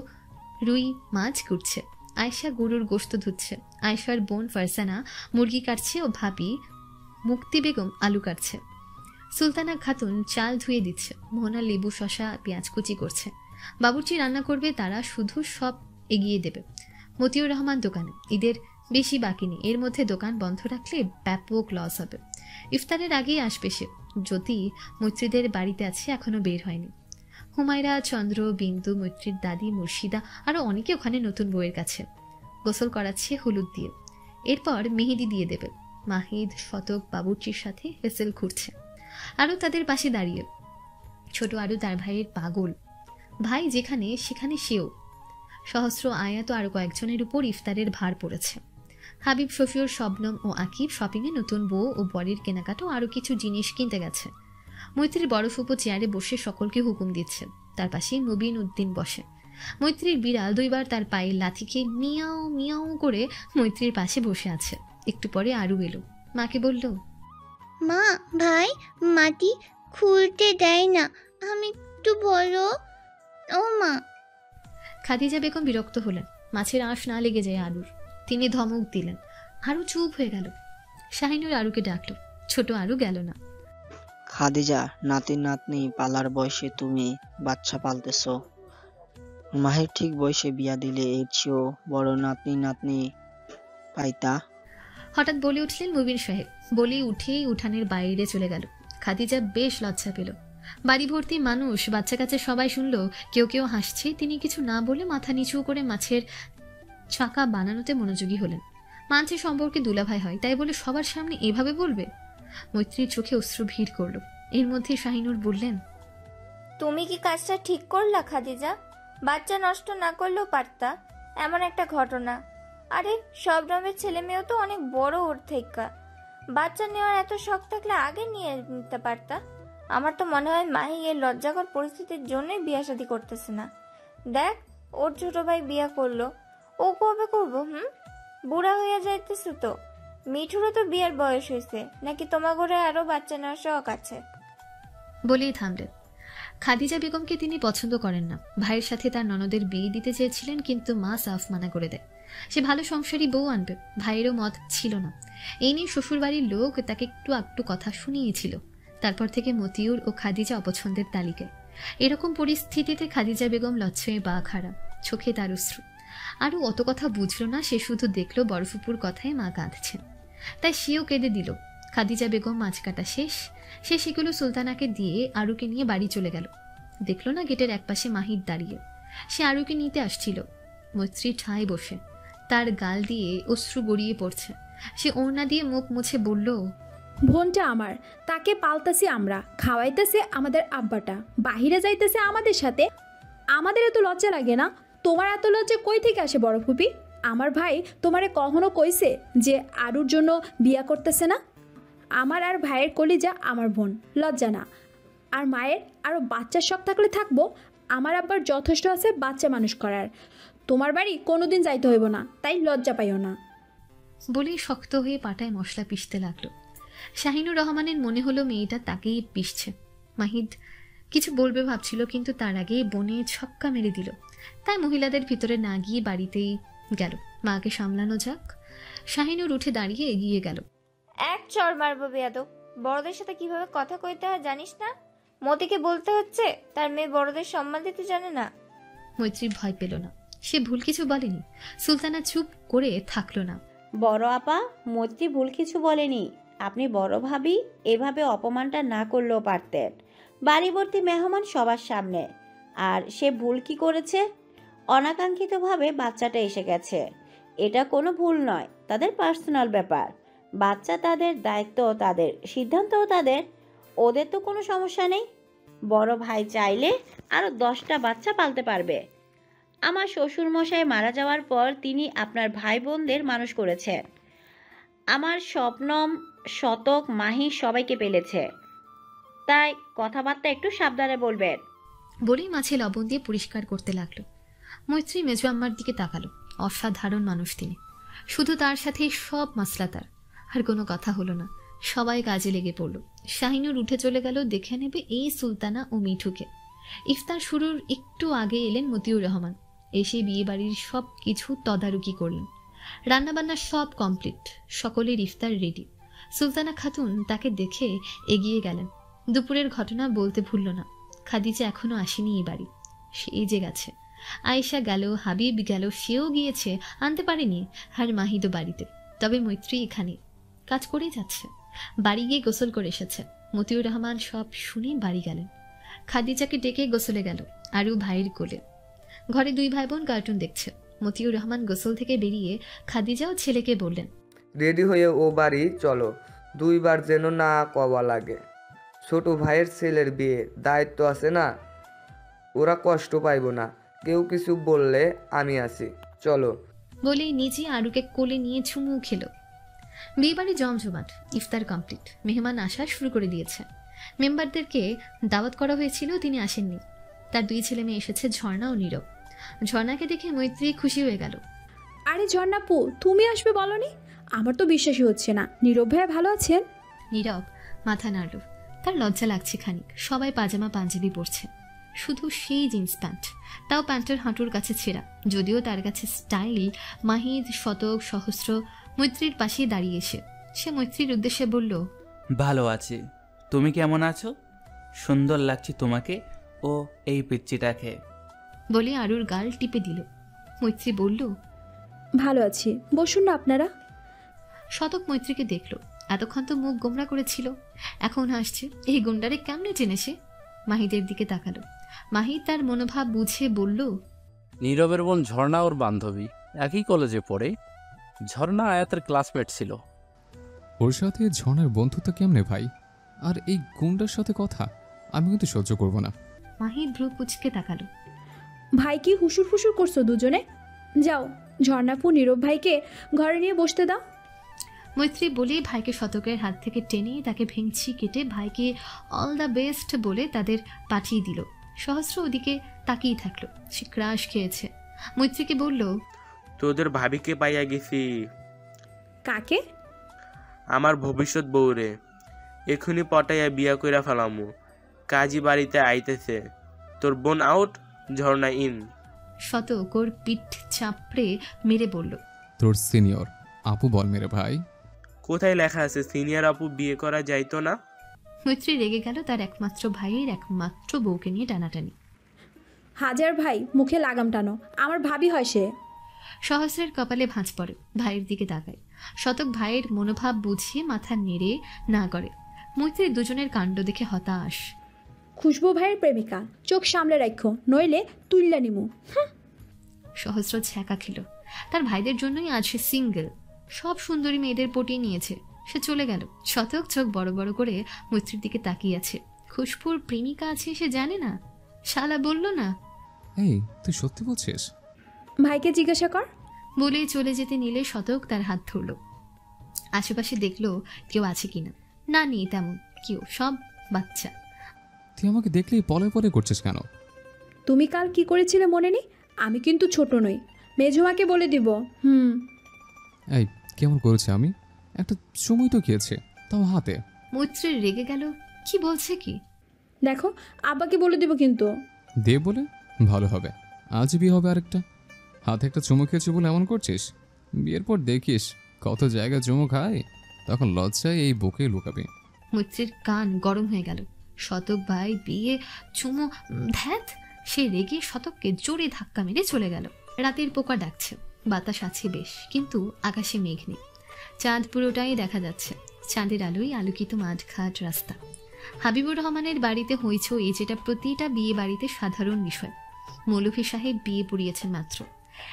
রুই মাছ কুটছে। আয়েশা গরুর গোশত ধুচ্ছে। আয়েশার বোন ফারজানা মুরগি কাটছে ও ভাবি মুক্তি বেগম আলু কাটছে। সুলতানা খাতুন চাল ধুয়ে দিচ্ছে। মোহনা লেবু, শশা, পেঁয়াজ কুচি করছে। বাবুর্চি রান্না করবে, তারা শুধু সব এগিয়ে দেবে। মতিউর রহমান দোকানে। ঈদের বেশি বাকি নেই, এর মধ্যে দোকান বন্ধ রাখলে ব্যাপক লস হবে। ইফতারের আগেই আসবে সে। জ্যোতি মৈত্রীদের বাড়িতে আছে, এখনো বের হয়নি। হুমায়রা, চন্দ্র, বিন্দু, মৈত্রীর দাদি, মুর্শিদা আরো অনেকে ওখানে নতুন বউয়ের কাছে। গোসল করাচ্ছে হলুদ দিয়ে, এরপর মেহেদি দিয়ে দেবে। মাহিদ, শতক বাবুর্চির সাথে হেসেল ঘুরছে। আরও তাদের পাশে দাঁড়িয়ে। ছোট আরও তার ভাইয়ের পাগল, ভাই যেখানে সেখানে সেও। সহস্র, আয়াত ও আরো কয়েকজনের উপর ইফতারের ভার পড়েছে। হাবিব, শফিউর, শবনম ও আকিব শপিংয়ে নতুন বউ ও বরের কেনাকাটা ও আরো কিছু জিনিস কিনতে গেছে। মৈত্রীর বড় ফুপু চেয়ারে বসে সকলকে হুকুম দিচ্ছে। তার পাশে মুবিন উদ্দিন বসে। মৈত্রীর বিড়াল 2 বার তার পায়ে লাথি খেয়ে মিয়াও মিয়াও করে মৈত্রীর পাশে বসে আছে। একটু পরে আরু এলো, মাকে বলল, মা, ভাই মাটি খুলতে দেয় না, আমি একটু বলো। ও মা। খাদিজা বেগম বিরক্ত হলেন, মাছের আঁশ না লেগে যায় আরুর। তিনি ধমক দিলেন। আরু চুপ হয়ে গেল। শাহিনুর আরুকে ডাকলো, ছোট আরু গেল না। খাদিজা, নাতি নাতনি পালার বয়সে তুমি বাচ্চা পালতেছ। মাহের ঠিক বয়সে বিয়া দিলে এর চেয়েও বড় নাতনি পাইতা। হঠাৎ বলে উঠলেন মুবিন সাহেব। বলেই উঠেই উঠানের বাইরে চলে গেল। খাদিজা বেশ লজ্জা পেল। বাড়ি ভর্তি মানুষ, বাচ্চা কাচ্চা সবাই শুনলো। কেউ কেউ হাসছে। তিনি কিছু না বলে মাথা নিচু করে মাছের চাকা বানানোতে মনোযোগী হলেন। মাছের সম্পর্কে দুলাভাই হয়, তাই বলে সবার সামনে এভাবে বলবে? মৈত্রীর চোখে অশ্রু ভিড় করলো। এর মধ্যে শাহিনুর বললেন, তুমি কি কাজটা ঠিক করলা খাদিজা? বাচ্চা নষ্ট না করলেও পারতা, এমন একটা ঘটনা। আরে শবনমের ছেলে মেয়েও তো অনেক বড় ওর থেকে। বাচ্চা নেওয়ার এত শখ থাকলে আগে নিয়ে নিতে পারতা। আমার তো মনে হয় মাহি এর লজ্জাকর পরিস্থিতির জন্যই বিয়ে শাদী করতেছে না। দেখ, ওর ছোট ভাই বিয়ে করলো, ও কবে করবো? বুড়া হইয়া যাইতেছে তো। মিঠুরও তো বিয়ের বয়স হয়েছে, নাকি তোমার ঘরে আরো বাচ্চা নেওয়ার শখ আছে? বলেই থামলেন। খাদিজা বেগমকে তিনি পছন্দ করেন না। ভাইয়ের সাথে তার ননদের বিয়ে দিতে চেয়েছিলেন, কিন্তু মা সাফ মানা করে দেয়। সে ভালো সংসারী বউ আনবে, ভাইয়েরও মত ছিল না। এই নিয়ে শ্বশুরবাড়ির লোক তাকে একটু একটু কথা শুনিয়েছিল। তারপর থেকে মতিউর ও খাদিজা অপছন্দের তালিকায়। এরকম পরিস্থিতিতে খাদিজা বেগম লজ্জায় বা খারাপ, চোখে তার অশ্রু। আরও অত কথা বুঝল না, সে শুধু দেখলো বরফুপুর কথায় মা কাঁদছেন, তাই সেও কেঁদে দিল। খাদিজা বেগম মাছ কাটা শেষ। সে সেগুলো সুলতানাকে দিয়ে আরুকে নিয়ে বাড়ি চলে গেল। দেখলো না গেটের একপাশে মাহির দাঁড়িয়ে, সে আরুকে নিতে আসছিল। মৈত্রী ঠায় বসে, তার গাল দিয়ে অশ্রু গড়িয়ে পড়ছে। সে ওড়না দিয়ে মুখ মুছে বলল, বোনটা আমার, তাকে পালতাছি আমরা, খাওয়াইতেছে আমাদের আব্বাটা, বাহিরে যাইতেছে আমাদের সাথে। আমাদের এত লজ্জা লাগে না? তোমার এত লজ্জা কই থেকে আসে বড় ফুপি? আমার ভাই তোমারে কখনো কইছে যে আরুর জন্য বিয়া করতেছে না? আমার আর ভাইয়ের কলিজা আমার বোন, লজ্জা না? আর মায়ের আরও বাচ্চার শখ থাকলে থাকবো, আমার আব্বার যথেষ্ট আছে বাচ্চা মানুষ করার। তোমার বাড়ি কোনোদিন যাইতে হইব না, তাই লজ্জা পাইও না। বলেই শক্ত হয়ে পাটায় মশলা পিষতে লাগলো। শাহিনুর রহমানের মনে হলো মেয়েটা তাকেই পিষছে। মাহিদ কিছু বলবে ভাবছিল, কিন্তু তার আগে বনে ছক্কা মেরে দিল। তাই মহিলাদের ভিতরে না গিয়ে বাড়িতেই গেল। মাকে সামলানো যাক। শাহিনুর উঠে দাঁড়িয়ে এগিয়ে গেল। এক চড় মারবো বেয়াদব। বড়দের সাথে কিভাবে কথা কইতে হয় জানিস না? মতিকে বলতে হচ্ছে তার মেয়ে বড়দের সম্মান দিতে জানে না। মৈত্রী ভয় পেল না, সে ভুল কিছু বলেনি। সুলতানা চুপ করে থাকলো না। বড় আপা, মৈত্রী ভুল কিছু বলেনি। আপনি বড় ভাবি এভাবে অপমানটা না করলেও পারতেন, বাড়িভর্তি মেহমান সবার সামনে। আর সে ভুল কি করেছে? অনাকাঙ্ক্ষিতভাবে বাচ্চাটা এসে গেছে, এটা কোনো ভুল নয়, তাদের পার্সোনাল ব্যাপার। বাচ্চা তাদের, দায়িত্ব তাদের, সিদ্ধান্তও তাদের। ওদের তো কোনো সমস্যা নেই। বড় ভাই চাইলে আরও 10টা বাচ্চা পালতে পারবে। আমার শ্বশুরমশাই মারা যাওয়ার পর তিনি আপনার ভাই বোনদের মানুষ করেছেন। আমার স্বপ্নম, শতক, মাহি সবাইকে পেলেছে, তাই কথাবার্তা একটু সাবধানে বলবেন। বলেই মাছে লবণ দিয়ে পরিষ্কার করতে লাগলো। মৈত্রী মেজো আম্মার দিকে তাকালো। অসাধারণ মানুষ তিনি, শুধু তার সাথে সব মাসলা তার। আর কোনো কথা হলো না, সবাই কাজে লেগে পড়ল। শাহিনুর উঠে চলে গেল দেখে নেবে এই সুলতানা ও মিঠুকে। ইফতার শুরুর একটু আগে এলেন মতিউর রহমান। এসে বিয়ে বাড়ির সব কিছু তদারকি করলেন। রান্নাবান্না সব কমপ্লিট, সকলের ইফতার রেডি। সুলতানা খাতুন তাকে দেখে এগিয়ে গেলেন। দুপুরের ঘটনা বলতে ভুলল না। খাদিজা এখনো আসেনি এই বাড়ি, সে যে গেছে। আয়েশা গেল, হাবিব গেল, সেও গিয়েছে, আনতে পারেনি। আর মাহিদও বাড়িতে। তবে মৈত্রী এখানে কাজ করেই যাচ্ছে। বাড়ি গিয়ে গোসল করে এসেছে। মতিউর রহমান সব শুনে বাড়ি গেলেন। খাদিজাকে ডেকে গোসলে গেল আরু ভাইয়ের কোলে। ঘরে 2 ভাই বোন কার্টুন দেখছে। মতিউর রহমান গোসল থেকে বেরিয়ে খাদিজাও ছেলেকে বললেন, রেডি হয়ে ও বাড়ি চলো, 2 বার যেন না কওয়া লাগে। ছোট ভাইয়ের ছেলের বিয়ে, দায়িত্ব আছে না, ওরা কষ্ট পাইব না। কেউ কিছু বললে আমি আছি, চলো। বলেই নিজে আরুকে কোলে নিয়ে চুমু খেলো। বিয়ে বাড়ি জমজমাট, ইফতার কমপ্লিট। মেহমান আসা শুরু করে দিয়েছে। মেম্বারদেরকে দাওয়াত করা হয়েছিল, তিনি আসেননি। তার 2 ছেলে মেয়ে এসেছে, ঝর্ণা ও নীরব। ঝর্ণাকে দেখে মৈত্রী খুশি হয়ে গেল। আরে ঝর্ণাপু, তুমি আসবে বলনি? আমার তো বিশ্বাসই হচ্ছে না। নীরব ভাইয়া ভালো আছেন? নীরব মাথা নাড়ল। তার লজ্জা লাগছে খানিক। সবাই পাজামা পাঞ্জাবি পরছে, শুধু সেই জিন্স প্যান্ট, তাও প্যান্টের হাঁটুর কাছে ছেঁড়া। যদিও তার কাছে স্টাইল। মাহিদ, শতক, সহস্র মৈত্রীর পাশেই দাঁড়িয়ে সে মৈত্রীর উদ্দেশ্যে বলল, ভালো আছি, তুমি কেমন আছো? সুন্দর লাগছে তোমাকে ও এই পিচ্চিটাকে। বলে আরুর গাল টিপে দিল। মৈত্রী বলল, ভালো আছি, বসুন না আপনারা। শতক মৈত্রীকে দেখল। এতক্ষণ তো মুখ গোমরা করেছিল, এখন হাসছে। এই গুন্ডারে কেমনে চেনেছে? মাহিদের দিকে তাকালো। মাহিদ তার মনোভাব বুঝে বলল, নীরবের বোন ঝর্ণা ওর বান্ধবী, একই কলেজে পড়ে। ঝর্ণা আয়াতের ক্লাসমেট ছিল। ওর সাথে ঝর্ণার বন্ধুত্ব কেমনে ভাই? আর এই গুন্ডার সাথে কথা আমি কিন্তু সহ্য করব না। মাহিদ ভ্রু কুচকে তাকালো। ভাই কি হুসুর ফুসুর করছো দুজনে? যাও, ঝর্ণাপু নীরব ভাইকে ঘরে নিয়ে বসতে দাও। মৈত্রী বলে ভাইকে শতকের হাত থেকে টেনে তাকে ভেঙচি কেটে ভাইকে অল দ্য বেস্ট বলে তাদের পাঠিয়ে দিল। সহস্র ওদিকে তাকিয়ে থাকলো। সে ক্রাশ খেয়েছে। মৈত্রীকে বলল, তোদের ভাবিকে পাইয়া গেছি। কাকে? আমার ভবিষ্যৎ বউরে। এখনই পটাইয়া বিয়া কইরা ফেলামু। কাজী বাড়িতে আইতেছে। তোর বোন আউট, ঝর্ণা ইন। শতক ওর পিঠ চাপড়ে মেরে বলল, তোর সিনিয়র আপু বল মেরে ভাই। কোথায় লেখা আছে সিনিয়র আপু বিয়ে করা যাইতো না? মৈত্রী রেগে গেল তার একমাত্র ভাইয়ের একমাত্র বউকে নিয়ে টানাটানি। হাজার ভাই মুখে লাগাম টানো, আমার ভাবি হয় সে। সহস্রের কপালে ভাঁজ পড়ে, ভাইয়ের দিকে তাকায়। শতক ভাইয়ের মনোভাব বুঝিয়ে মাথা নেড়ে না করে। মৈত্রীর দুজনের কাণ্ড দেখে হতাশ। খুশবু ভাইয়ের প্রেমিকা, চোখ সামলে রাখো, নইলে তুইল্লা নিমু। সহস্র ছ্যাঁকা খেল। তার ভাইদের জন্যই আজ সে সিঙ্গেল। সব সুন্দরী মেয়েদের পটিয়ে নিয়েছে। সে চলে গেল। শতক চোখ বড় বড় করে মৈত্রীর দিকে তাকিয়ে আছে। খুশবুর প্রেমিকা আছে সে জানে না? শালা বলল না? এই তুই সত্যি বলছিস? ভাইকে জিজ্ঞাসা কর। বলে চলে যেতে নিলে শতক তার হাত ধরল। আশেপাশে দেখলো কেউ আছে কিনা। না, নেই তেমন কেউ, সব বাচ্চা। তুই আমাকে দেখলেই পলে পলে করছিস কেন? তুমি কাল কি করেছিলে মনে নেই? আমি কিন্তু ছোট নই, মেজুমাকে বলে দিব। এই কেমন করেছে আমি? একটা সময় তো গিয়েছে, তাও হাতে। মৈত্রী রেগে গেল। কি বলছে কি? দেখো, আব্বাকে বলে দিব কিন্তু। দে বলে ভালো হবে। আজ বিয়ে হবে আরেকটা। হাতে একটা চুমু খেয়েছে বলে এমন করছিস? বিয়ের পর দেখিস কত জায়গায় চুমু খায়, তখন লজ্জায় এই বুকে লুকাবি। মৈত্রীর কান গরম হয়ে গেল। শতক ভাই বিয়ে, চুমু, ধ্যাত। সে রেগে শতককে জোরে ধাক্কা মেরে চলে গেল। রাতের পোকা ডাকছে, বাতাস আছে বেশ, কিন্তু আকাশে মেঘ নেই। চাঁদ পুরোটাই দেখা যাচ্ছে। চাঁদের আলোয় আলোকিত মাঠঘাট রাস্তা। হাবিবুর রহমানের বাড়িতে হইচই, যেটা প্রতিটা বিয়ে বাড়িতে সাধারণ বিষয়। মৌলভী সাহেব বিয়ে পড়িয়েছেন মাত্র।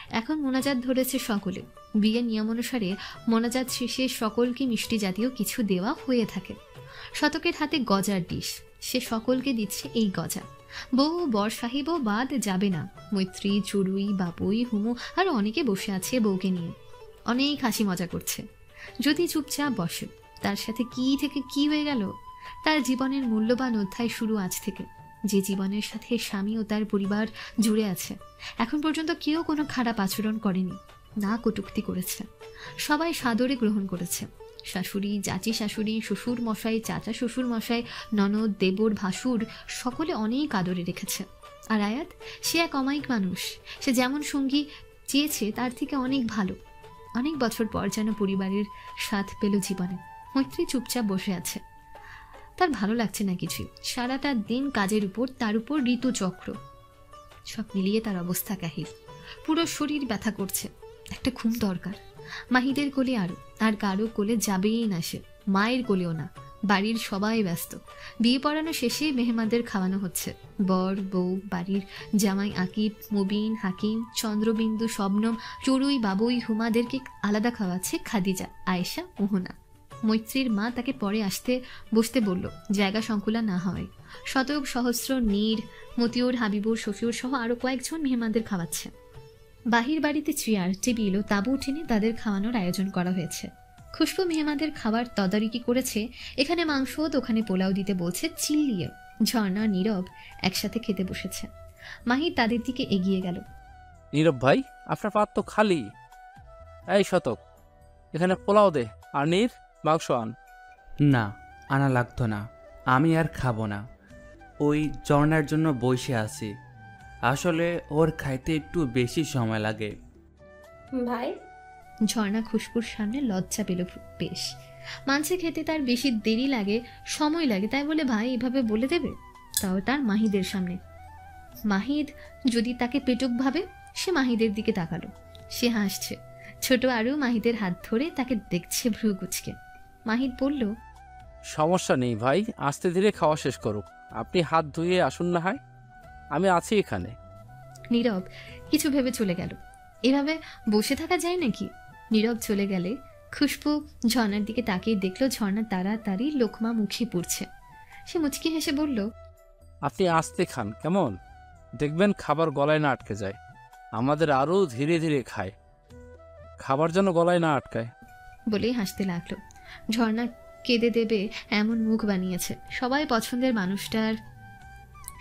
এখন মোনাজাত ধরেছে সকলে। বিয়ের নিয়ম অনুসারে মোনাজাত শেষে সকলকে মিষ্টি জাতীয় কিছু দেওয়া হয়ে থাকে। শতকের হাতে গজার ডিশ, সে সকলকে দিচ্ছে এই গজা। বউ বর সাহেবও বাদ যাবে না। মৈত্রী, চুড়ুই, বাপুই, হুমু আর অনেকে বসে আছে বউকে নিয়ে। অনেক হাসি মজা করছে। যদি চুপচাপ বসে, তার সাথে কি থেকে কি হয়ে গেল। তার জীবনের মূল্যবান অধ্যায় শুরু আজ থেকে। যে জীবনের সাথে স্বামী ও তার পরিবার জুড়ে আছে। এখন পর্যন্ত কেউ কোনো খারাপ আচরণ করেনি, না কটূক্তি করেছে। সবাই সাদরে গ্রহণ করেছে। শাশুড়ি, চাচি শাশুড়ি, শ্বশুর মশাই, চাচা শ্বশুর মশাই, ননদ, দেবর, ভাসুর সকলে অনেক আদরে রেখেছে। আর আয়াত, সে এক অমায়িক মানুষ। সে যেমন সঙ্গী চেয়েছে তার থেকে অনেক ভালো। অনেক বছর পর যেন পরিবারের সাথ পেল জীবনে। মৈত্রী চুপচাপ বসে আছে। তার ভালো লাগছে না কিছুই। সারাটা দিন কাজের উপর, তার উপর ঋতুচক্র। সব মিলিয়ে তার অবস্থা কাহিল। পুরো শরীর ব্যথা করছে। একটা ঘুম দরকার। মাহিদের কোলে আরো, আর কারো কোলে যাবেই না সে। মায়ের কোলেও না। বাড়ির সবাই ব্যস্ত। বিয়ে পড়ানো শেষে মেহমানদের খাওয়ানো হচ্ছে। বর, বউ, বাড়ির জামাই আকিব, মুবিন, হাকিম, চন্দ্রবিন্দু, শবনম, চড়ুই, বাবুই, হুমাদেরকে আলাদা খাওয়াচ্ছে খাদিজা, আয়েশা, মোহনা। মৈত্রীর মা তাকে পরে আসতে বসতে বলল, জায়গা সংকুলা না হয়। শতক, সহস্র, নীর, মতিউর, হাবিবুর, শফিউর সহ আরো কয়েকজন মেহমানদের খাওয়াচ্ছে। বাহির বাড়িতে চেয়ার, টেবিল ও তাঁবু টেনে তাদের খাওয়ানোর আয়োজন করা হয়েছে। খুশবু মেহমানদের খাবার তদারকি করেছে। এখানে মাংস, ওখানে পোলাও দিতে বলছে চিল্লিয়ে। ঝর্ণা, নীরব একসাথে খেতে বসেছে। মাহি তাদের দিকে এগিয়ে গেল। নীরব ভাই, আপনার পাত তো খালি। এই শতক, এখানে পোলাও দে। আর নীর, মাংস আন। না, আনা লাগতো না। আমি আর খাবো না। ওই ঝর্ণার জন্য বসে আছি। আসলে ওর খাইতে একটু বেশি সময় লাগে। ভাই, ঝর্ণা খুশবুর সামনে লজ্জা পেল বেশ। মাংসে খেতে তার বেশি দেরি লাগে, সময় লাগে, তাই বলে ভাই এভাবে বলে দেবে? তাও তার মাহিদের সামনে। মাহিদ যদি তাকে পেটুক ভাবে? সে মাহিদের দিকে তাকালো। সে হাসছে। ছোট আরু মাহিদের হাত ধরে তাকে দেখছে ভ্রু কুচকে। মাহিদ বলল, সমস্যা নেই ভাই, আস্তে ধীরে খাওয়া শেষ করুক। আপনি হাত ধুয়ে আসুন না হয়, আমি আছি এখানে। নীরব কিছু ভেবে চলে গেল। এভাবে বসে থাকা যায় নাকি? নীরব চলে গেলে খুশবু ঝর্ণার দিকে তাকিয়ে দেখলো ঝর্ণা তাড়াতাড়ি লোকমা মুখে পড়ছে। সে মুচকি হেসে বলল, আপনি আস্তে খান কেমন, দেখবেন খাবার গলায় না আটকে যায়। আমাদের আরও ধীরে ধীরে খায়, খাবার যেন গলায় না আটকায়। বলেই হাসতে লাগলো। ঝর্ণা কেঁদে দেবে এমন মুখ বানিয়েছে। সবাই পছন্দের মানুষটার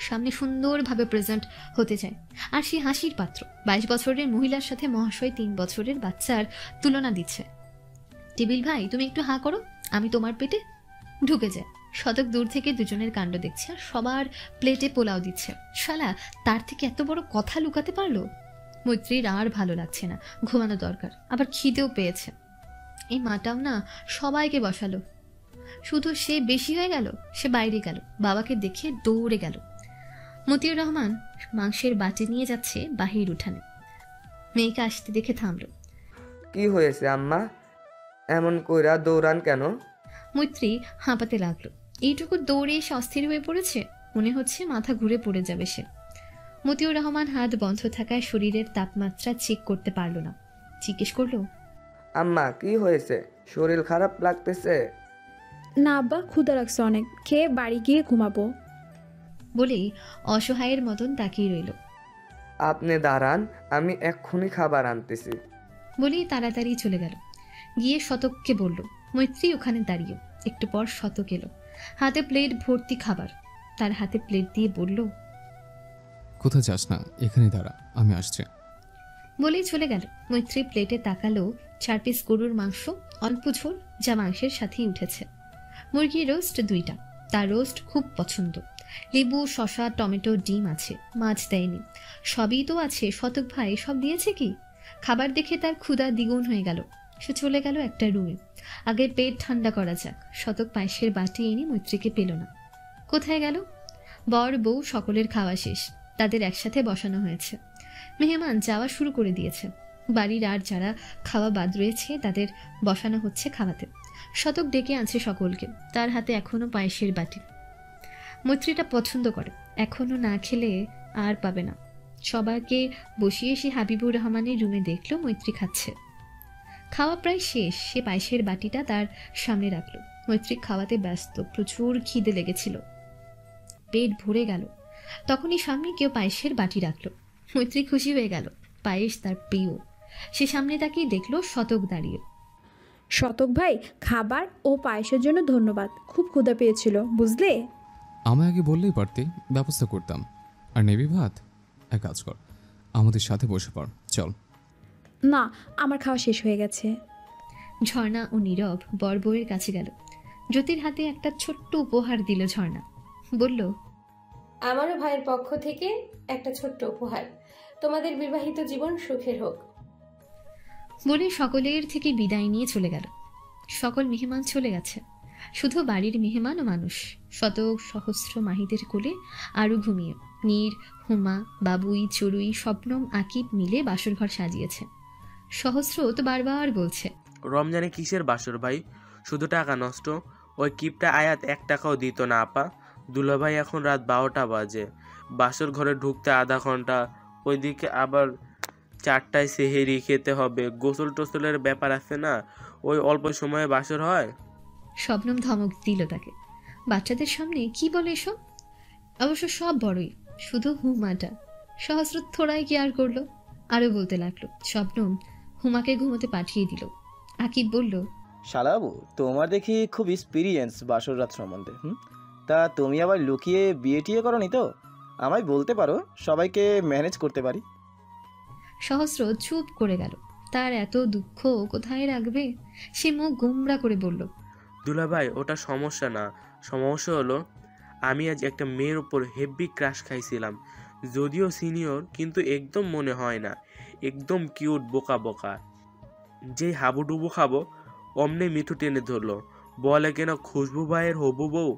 সামনে সুন্দরভাবে প্রেজেন্ট হতে চায়, আর সে হাসির পাত্র। 22 বছরের মহিলার সাথে মহাশয় 3 বছরের বাচ্চার তুলনা দিচ্ছে। টেবিল ভাই, তুমি একটু হাঁ করো, আমি তোমার পেটে ঢুকে যায়। শতক দূর থেকে দুজনের কাণ্ড দেখছে, আর সবার প্লেটে পোলাও দিচ্ছে। শালা, তার থেকে এত বড় কথা লুকাতে পারলো? মৈত্রীর আর ভালো লাগছে না, ঘুমানো দরকার, আবার খিদেও পেয়েছে। এই মাটাও না সবাইকে বসালো, শুধু সে বেশি হয়ে গেল। সে বাইরে গেল, বাবাকে দেখে দৌড়ে গেল। মতিউর রহমান মাংসের বাটি নিয়ে যাচ্ছে বাহির উঠানে। মেয়েকে আসতে দেখে থামলো। কি হয়েছে আম্মা, এমন কইরা দৌড়ান কেন? মৈত্রী হাঁপাতে লাগলো। এইটুকু দৌড়ে এসে অস্থির হয়ে পড়েছে, মনে হচ্ছে মাথা ঘুরে পড়ে যাবে সে। মতিউর রহমান হাত বন্ধ থাকায় শরীরের তাপমাত্রা চেক করতে পারলো না। জিজ্ঞেস করলো, আম্মা কি হয়েছে, শরীর খারাপ লাগতেছে? না আব্বা, ক্ষুধা লাগছে অনেক, খেয়ে বাড়ি গিয়ে ঘুমাবো। বলেই অসহায়ের মতন তাকিয়ে রইল। আপনি দাঁড়ান, আমি এক্ষুনি খাবার আনতেছি। বলেই তাড়াতাড়ি চলে গেল। গিয়ে শতককে বলল। মৈত্রী ওখানে দাঁড়িয়ে। একটু পর শতক এলো, হাতে প্লেট ভর্তি খাবার। তার হাতে প্লেট দিয়ে বলল, কোথায় যাস না, এখানে দাঁড়া, আমি আসছি। বলেই চলে গেল। মৈত্রী প্লেটে তাকালো 4 পিস গরুর মাংস, অল্প ঝোল, যা মাংসের সাথেই উঠেছে। মুরগির রোস্ট 2টা, তার রোস্ট খুব পছন্দ। লেবু, শসা, টমেটো, ডিম আছে, মাছ দেয়নি। সবই তো আছে, শতক ভাই সব দিয়েছে কি? খাবার দেখে তার ক্ষুধা দ্বিগুণ হয়ে গেল। সে চলে গেল একটা রুমে। আগে পেট ঠান্ডা করা যাক। শতক পায়েসের বাটি এনে মৈত্রীকে পেল না। কোথায় গেল? বর বউ সকলের খাওয়া শেষ, তাদের একসাথে বসানো হয়েছে। মেহমান যাওয়া শুরু করে দিয়েছে। বাড়ির আর যারা খাওয়া বাদ রয়েছে তাদের বসানো হচ্ছে খাওয়াতে। শতক ডেকে আনছে সকলকে, তার হাতে এখনো পায়েসের বাটি। মৈত্রীটা পছন্দ করে, এখনো না খেলে আর পাবে না। সবাইকে বসিয়ে সে হাবিবুর রহমানের রুমে দেখলো মৈত্রী খাচ্ছে। খাওয়া প্রায় শেষ, সে পায়েসের বাটিটা তার সামনে রাখলো। মৈত্রী খাওয়াতে ব্যস্ত, প্রচুর খিদে লেগেছিল, পেট ভরে গেল। তখনই সামনে কেউ পায়েসের বাটি রাখলো। মৈত্রী খুশি হয়ে গেল, পায়েস তার প্রিয়। সে সামনে তাকিয়ে দেখলো শতক দাঁড়িয়ে। শতক ভাই, খাবার ও পায়েসের জন্য ধন্যবাদ, খুব ক্ষুধা পেয়েছিল বুঝলে। আমায় আগে বললেই পারতে, ব্যবস্থা করতাম। আর নেবি ভাত? এক কাজ কর, আমাদের সাথে বসে পড়, চল। না, আমার খাওয়া শেষ হয়ে গেছে। ঝর্ণা ও নীরব বর বউয়ের কাছে গেল। জ্যোতির হাতে একটা ছোট্ট উপহার দিল ঝর্ণা। বলল, আমারও ভাইয়ের পক্ষ থেকে একটা ছোট্ট উপহার, তোমাদের বিবাহিত জীবন সুখের হোক। বলে সকলের থেকে বিদায় নিয়ে চলে গেল। সকল মেহমান চলে গেছে, শুধু বাড়ির মেহমান ও মানুষ। শতক সহস্র মাহিদের কোলে আরও ঘুমিয়ে। নীর, হুমা, বাবুই, চড়ুই, স্বপ্নম, আকিব মিলে বাসর ঘর সাজিয়েছে। সহস্র তো বারবার বলছে, রমজানে কিসের বাসর ভাই, শুধু টাকা নষ্ট। ওই কিপটা আয়াত 1 টাকাও দিত না আপা। দুলাভাই এখন রাত 12টা বাজে, বাসর ঘরে ঢুকতে আধা ঘন্টা, ওইদিকে আবার 4টায় সেহেরি খেতে হবে, গোসল টোসলের ব্যাপার আছে না, ওই অল্প সময়ে বাসর হয়। শবনম ধমক দিল তাকে, বাচ্চাদের সামনে কি বলে এসব? অবশ্য সব বড়ই, শুধু হুমাটা সহস্র থোড়াই কেয়ার করলো। আরো বলতে লাগলো। শবনম হুমাকে ঘুমোতে পাঠিয়ে দিল। আকিব বলল, শালাবু, তোমার দেখি খুব এক্সপিরিয়েন্স বাসর রাত সম্বন্ধে। তা তুমি আবার লুকিয়ে বিয়ে টিয়ে করনি তো? আমায় বলতে পারো, সবাইকে ম্যানেজ করতে পারি। সহস্র চুপ করে গেল। তার এত দুঃখ কোথায় রাখবে? সে মুখ গুমরা করে বলল, দুলাভাই ওটা সমস্যা না, সমস্যা হলো আমি আজ একটা মেয়ের উপর হেভি ক্রাশ খাইছিলাম। যদিও সিনিয়র, কিন্তু একদম মনে হয় না, একদম কিউট, বোকা বোকা। যেই হাবুডুবু খাবো অমনে মিঠু টেনে ধরলো, বলে কেন খুশবু ভাইয়ের হবু বউ।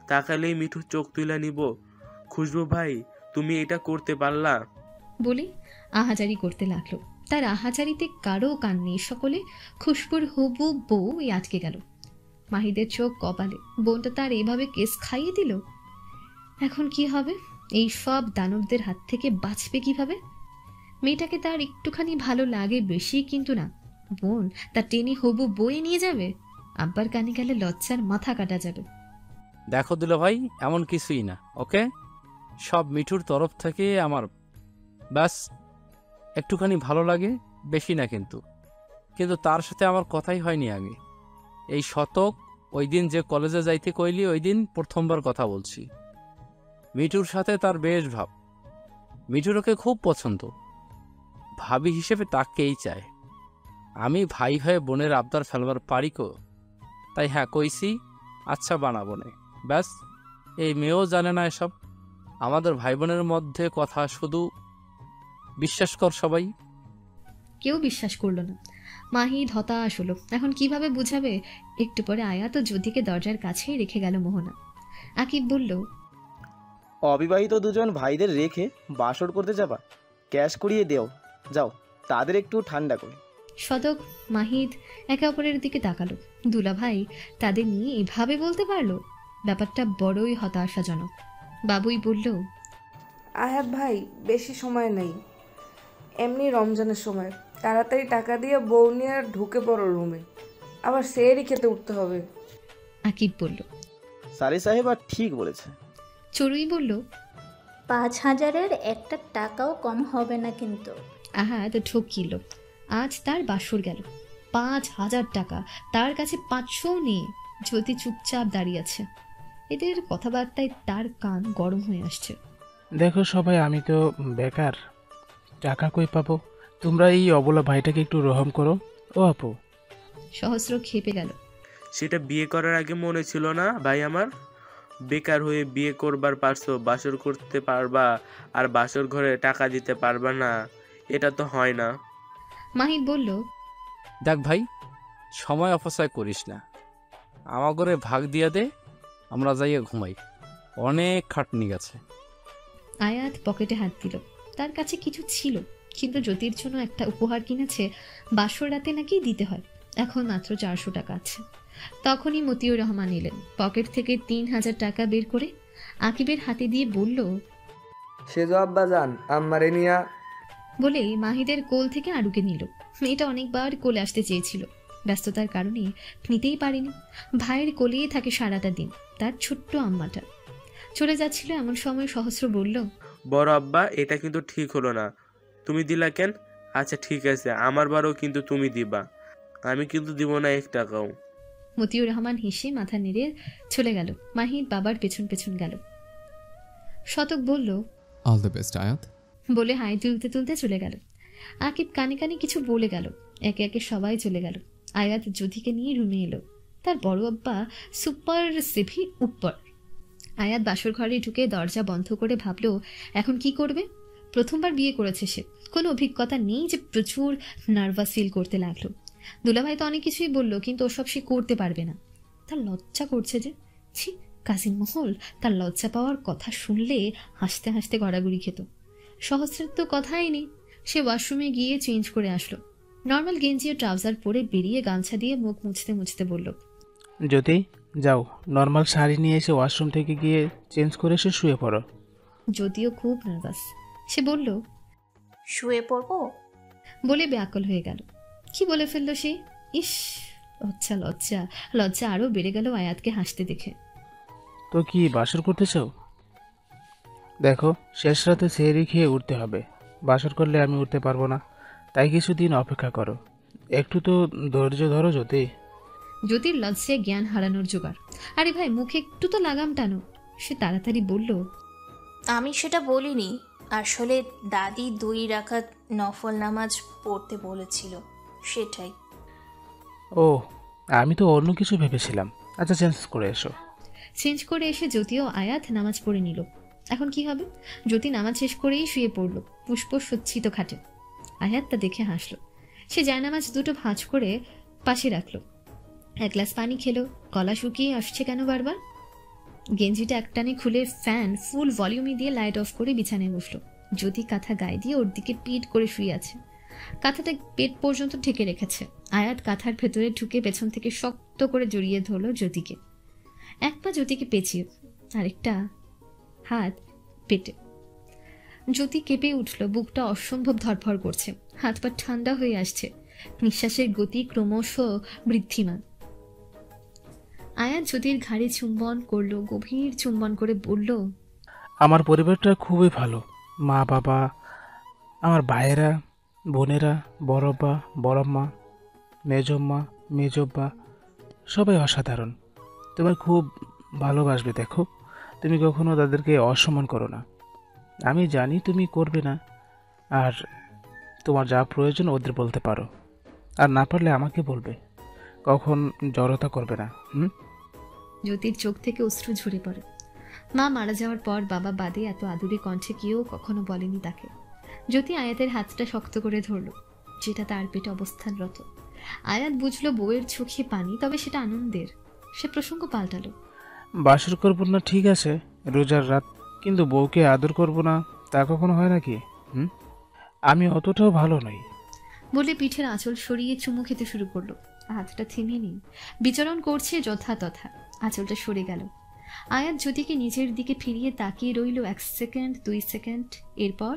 তাকালেই মিঠু চোখ তুলে নিব। খুশবু ভাই, তুমি এটা করতে পারলা? বলে আহাজারি করতে লাগলো। তার আহাজারিতে কারো কান নেই, সকলে খুশবুর হবু বউ আটকে গেল। মাহিদের চোখ কপালে, বোনটা তার এভাবে কেস খাইয়ে দিল। এখন কি হবে? এই সব দানবদের হাত থেকে বাঁচবে কিভাবে? মেয়েটাকে তার একটুখানি ভালো লাগে বেশি, কিন্তু না, বোন তার টেনে হবু বয়ে নিয়ে যাবে। আব্বার কানে গেলে লজ্জার মাথা কাটা যাবে। দেখো দুলা ভাই, এমন কিছুই না, ওকে? সব মিঠুর তরফ থেকে আমার, ব্যাস একটুখানি ভালো লাগে, বেশি না। কিন্তু তার সাথে আমার কথাই হয়নি আগে। এই শতক ওই দিন যে কলেজে যাইতে কইলি, ওই দিন প্রথমবার কথা বলছি। মিঠুর সাথে তার বেশ ভাব, মিঠুর ওকে খুব পছন্দ, ভাবি হিসেবে তাকেই চায়। আমি ভাই হয়ে বোনের আবদার ফেলবার পারি কো? তাই হ্যাঁ কইছি, আচ্ছা বানাবো না, ব্যাস। এই মেয়েও জানে না এসব, আমাদের ভাই বোনের মধ্যে কথা, শুধু বিশ্বাস কর সবাই। কেউ বিশ্বাস করলো না। মাহিদ হতাশ হলো, এখন কিভাবে বুঝাবে? একটু পরে আয়াত ও জ্যোতিকে দরজার কাছেই রেখে গেল মোহনা। আকিব বলল, অবিবাহিত দুজন ভাইদের রেখে বাসর করতে যাবা? ক্যাশ করিয়ে দেও, যাও, তাদের একটু ঠান্ডা করে। শতক মাহিদ একে অপরের দিকে তাকালো। দুলাভাই তাদের নিয়ে এভাবে বলতে পারলো? ব্যাপারটা বড়ই হতাশাজনক। বাবুই বলল, আয়াব ভাই, বেশি সময় নেই, এমনি রমজানের সময়, তাড়াতাড়ি টাকা দিয়ে বউ নিয়ে ঢুকে পড়ো রুমে, আবার সেরই খেতে উঠতে হবে। আকিব বলল, সারি সাহেব আর ঠিক বলেছে। চড়ুই বলল, 5,000-এর একটা টাকাও কম হবে না কিন্তু। আহাদ ঠকিল। আজ তার বাসর গেল, 5,000 টাকা, তার কাছে 500 নেই। জ্যোতি চুপচাপ দাঁড়িয়ে আছে। এদের কথাবার্তায় তার কান গরম হয়ে আসছে। দেখো সবাই, আমি তো বেকার, টাকা কই পাবো? তোমরা এই অবলা ভাইটাকে একটু রহম করো। ও আপু। সহস্র খেপে গেল। সেটা বিয়ে করার আগে মনে ছিল না ভাই আমার? বেকার হয়ে বিয়ে করবার পারছো, বাসর করতে পারবা, আর বাসর ঘরে টাকা দিতে পারবা না, এটা তো হয় না। মাহিদ বলল, দেখ ভাই, সময় অপচয় করিস না, আমার ঘরে ভাগ দিয়া দে, আমরা যাইয়ে ঘুমাই, অনেক খাটনি গেছে। আয়াত পকেটে হাত দিল। তার কাছে কিছু ছিল, কিন্তু জ্যোতির জন্য একটা উপহার কিনেছে, বাসর রাতে নাকি দিতে হয়। এখন মাত্র 400 টাকা আছে। তখনই মতিউর রহমান এলেন, পকেট থেকে 3,000 টাকা বের করে আকিবের হাতে দিয়ে বলল, সেজো আব্বা যান, আম্মারে নিয়া। বলে মাহিদের কোল থেকে আড়ুকে নিল। মেয়েটা অনেকবার কোলে আসতে চেয়েছিল, ব্যস্ততার কারণে নিতেই পারেনি। ভাইয়ের কোলেই থাকে সারাটা দিন তার ছোট্ট আম্মাটা। চলে যাচ্ছিল এমন সময় সহস্র বলল, বড় আব্বা, এটা কিন্তু ঠিক হলো না, তুমি দিলা কেন? আচ্ছা ঠিক আছে, আমার বারও কিন্তু তুমি দিবা, আমি কিন্তু দিব না 1 টাকাও। মতিউর রহমান হেসে মাথা নেড়ে চলে গেল। মাহিদ বাবার পেছন পেছন গেল। শতক বলল, অল দ্য বেস্ট আয়াত, বলে হাই তুলতে তুলতে চলে গেল। আকিব কানে কানে কিছু বলে গেল। একে একে সবাই চলে গেল। আয়াত জ্যোতিকে নিয়ে রুমে এলো। তার বড় আব্বা সুপার সিভি উপর। আয়াত বাসর ঘরে ঢুকে দরজা বন্ধ করে ভাবল এখন কি করবে। প্রথমবার বিয়ে করেছে সে, কোনো অভিজ্ঞতা নেই যে প্রচুর নার্ভাস ফিল করতে লাগলো। দুলাভাই তো অনেক কিছুই বলল, কিন্তু ওসব সে করতে পারবে না। তার লজ্জা করছে যে, ছি, কাজিন মহল তার লজ্জা পাওয়ার কথা শুনলে হাসতে হাসতে গড়াগড়ি খেত। সহস্রের তো কথাই নেই। সে ওয়াশরুমে গিয়ে চেঞ্জ করে আসলো। নর্মাল গেঞ্জি ও ট্রাউজার পরে বেরিয়ে গামছা দিয়ে মুখ মুছতে মুছতে বলল, জ্যোতি যাও, নর্মাল শাড়ি নিয়ে এসে ওয়াশরুম থেকে গিয়ে চেঞ্জ করে এসে শুয়ে পড়ো। যদিও খুব নার্ভাস, সে বলল, শুয়ে পড়বো বলে ব্যাকুল হয়ে গেল। কি বলে ফেললো সে? ইস, লজ্জা লজ্জা লজ্জা আরো বেড়ে গেল আয়াতকে হাসতে দেখে। তো কি বাসর করতে চাও? দেখো, শেষ রাতে সেহরি খেয়ে উঠতে হবে। বাসর করলে আমি উঠতে পারবো না, তাই কিছুদিন অপেক্ষা করো। একটু তো ধৈর্য ধরো জ্যোতি। জ্যোতির লজ্জায় জ্ঞান হারানোর জোগাড়। আরে ভাই, মুখে একটু তো লাগাম টানো। সে তাড়াতাড়ি বলল, আমি সেটা বলিনি, আসলে দাদি 2 রাকাত নফল নামাজ পড়তে বলেছিল, সেটাই। ও, আমি তো অন্য কিছু ভেবেছিলাম। আচ্ছা, চেঞ্জ করে এসো। চেঞ্জ করে এসে জ্যোতি ও আয়াত নামাজ পড়ে নিল। এখন কি হবে? জ্যোতি নামাজ শেষ করেই শুয়ে পড়ল পুষ্প সজ্জিত খাটে। আয়াত তা দেখে হাসলো। সে জায়নামাজ দুটো ভাঁজ করে পাশে রাখলো। 1 গ্লাস পানি খেলো। গলা শুকিয়ে আসছে কেন বারবার? গেঞ্জিটা একটানে খুলে ফ্যান ফুল ভলিউমে দিয়ে লাইট অফ করে বিছানায় বসলো। জ্যোতি কাঁথা গায়ে দিয়ে ওর দিকে পিঠ করে শুয়ে আছে। কাঁথাটা পেট পর্যন্ত ঢেকে রেখেছে। আয়াত কাঁথার ভেতরে ঢুকে পেছন থেকে শক্ত করে জড়িয়ে ধরলো জ্যোতিকে। এক পা জ্যোতিকে পেঁচিয়ে, আরেকটা হাত পেটে। জ্যোতি কেঁপে উঠল, বুকটা অসম্ভব ধরফর করছে, হাত পা ঠান্ডা হয়ে আসছে, নিঃশ্বাসের গতি ক্রমশ বৃদ্ধিমান। আয়াত জ্যোতির ঘাড়ে চুম্বন করলো, গভীর চুম্বন করে বলল, আমার পরিবারটা খুবই ভালো। মা বাবা, আমার ভাইয়েরা, বোনেরা, বড়ব্বা, বড়ম্মা, মেজম্মা, মেজব্বা সবাই অসাধারণ। তোমার খুব ভালোবাসবে। দেখো, তুমি কখনো তাদেরকে অসম্মান করো না। আমি জানি তুমি করবে না, আর তোমার যা প্রয়োজন ওদের বলতে পারো, আর না পারলে আমাকে বলবে। কখন জড়তা করবে না। জ্যোতির চোখ থেকে অশ্রু ঝরে পড়ে। মা মারা যাওয়ার পর বাবা বাদে এত আদুরে কণ্ঠে কেউ কখনো বলেনি তাকে। জ্যোতি আয়াতের হাতটা শক্ত করে ধরল, যেটা তার পেটে অবস্থানরত। আয়াত বুঝলো বউয়ের চোখে পানি, তবে সেটা আনন্দের। সে প্রসঙ্গ পাল্টালো, বাসর করবো না ঠিক আছে, রোজার রাত, কিন্তু বউকে আদর করবো না তা কখনো হয় নাকি? আমি অতটাও ভালো নই বলে পিঠের আঁচল সরিয়ে চুমু খেতে শুরু করলো। হাতটা থেমে নেই, বিচরণ করছে যথাতথা। আঁচলটা সরে গেল। আয়াত জ্যোতিকে নিজের দিকে ফিরিয়ে তাকিয়ে রইল 1 সেকেন্ড, 2 সেকেন্ড। এরপর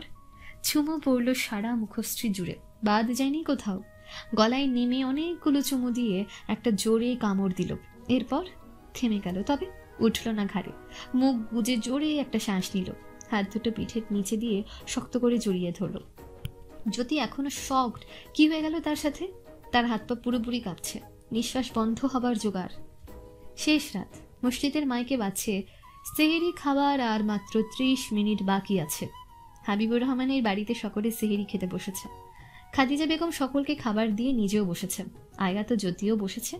চুমু পড়ল সারা মুখশ্রী জুড়ে, বাদ যায়নি কোথাও। গলায় নেমে অনেকগুলো চুমু দিয়ে একটা জোরে কামড় দিল। এরপর থেমে গেল, তবে উঠল না ঘাড়ে। মুখ গুজে জোরে একটা শ্বাস নিল। হাত দুটো পিঠের নিচে দিয়ে শক্ত করে জড়িয়ে ধরল। জ্যোতি এখনো শকড, কি হয়ে গেল তার সাথে। তার হাত পা পুরোপুরি কাঁপছে, নিঃশ্বাস বন্ধ হবার জোগাড়। শেষ রাত, মসজিদের মাইকে বাজছে সেহেরি খাবার, আর মাত্র 30 মিনিট বাকি আছে। হাবিবুর রহমানের বাড়িতে সকলে সেহেরি খেতে বসেছে। খাদিজা বেগম সকলকে খাবার দিয়ে নিজেও বসেছে। আয়াত ও জ্যোতিও বসেছে।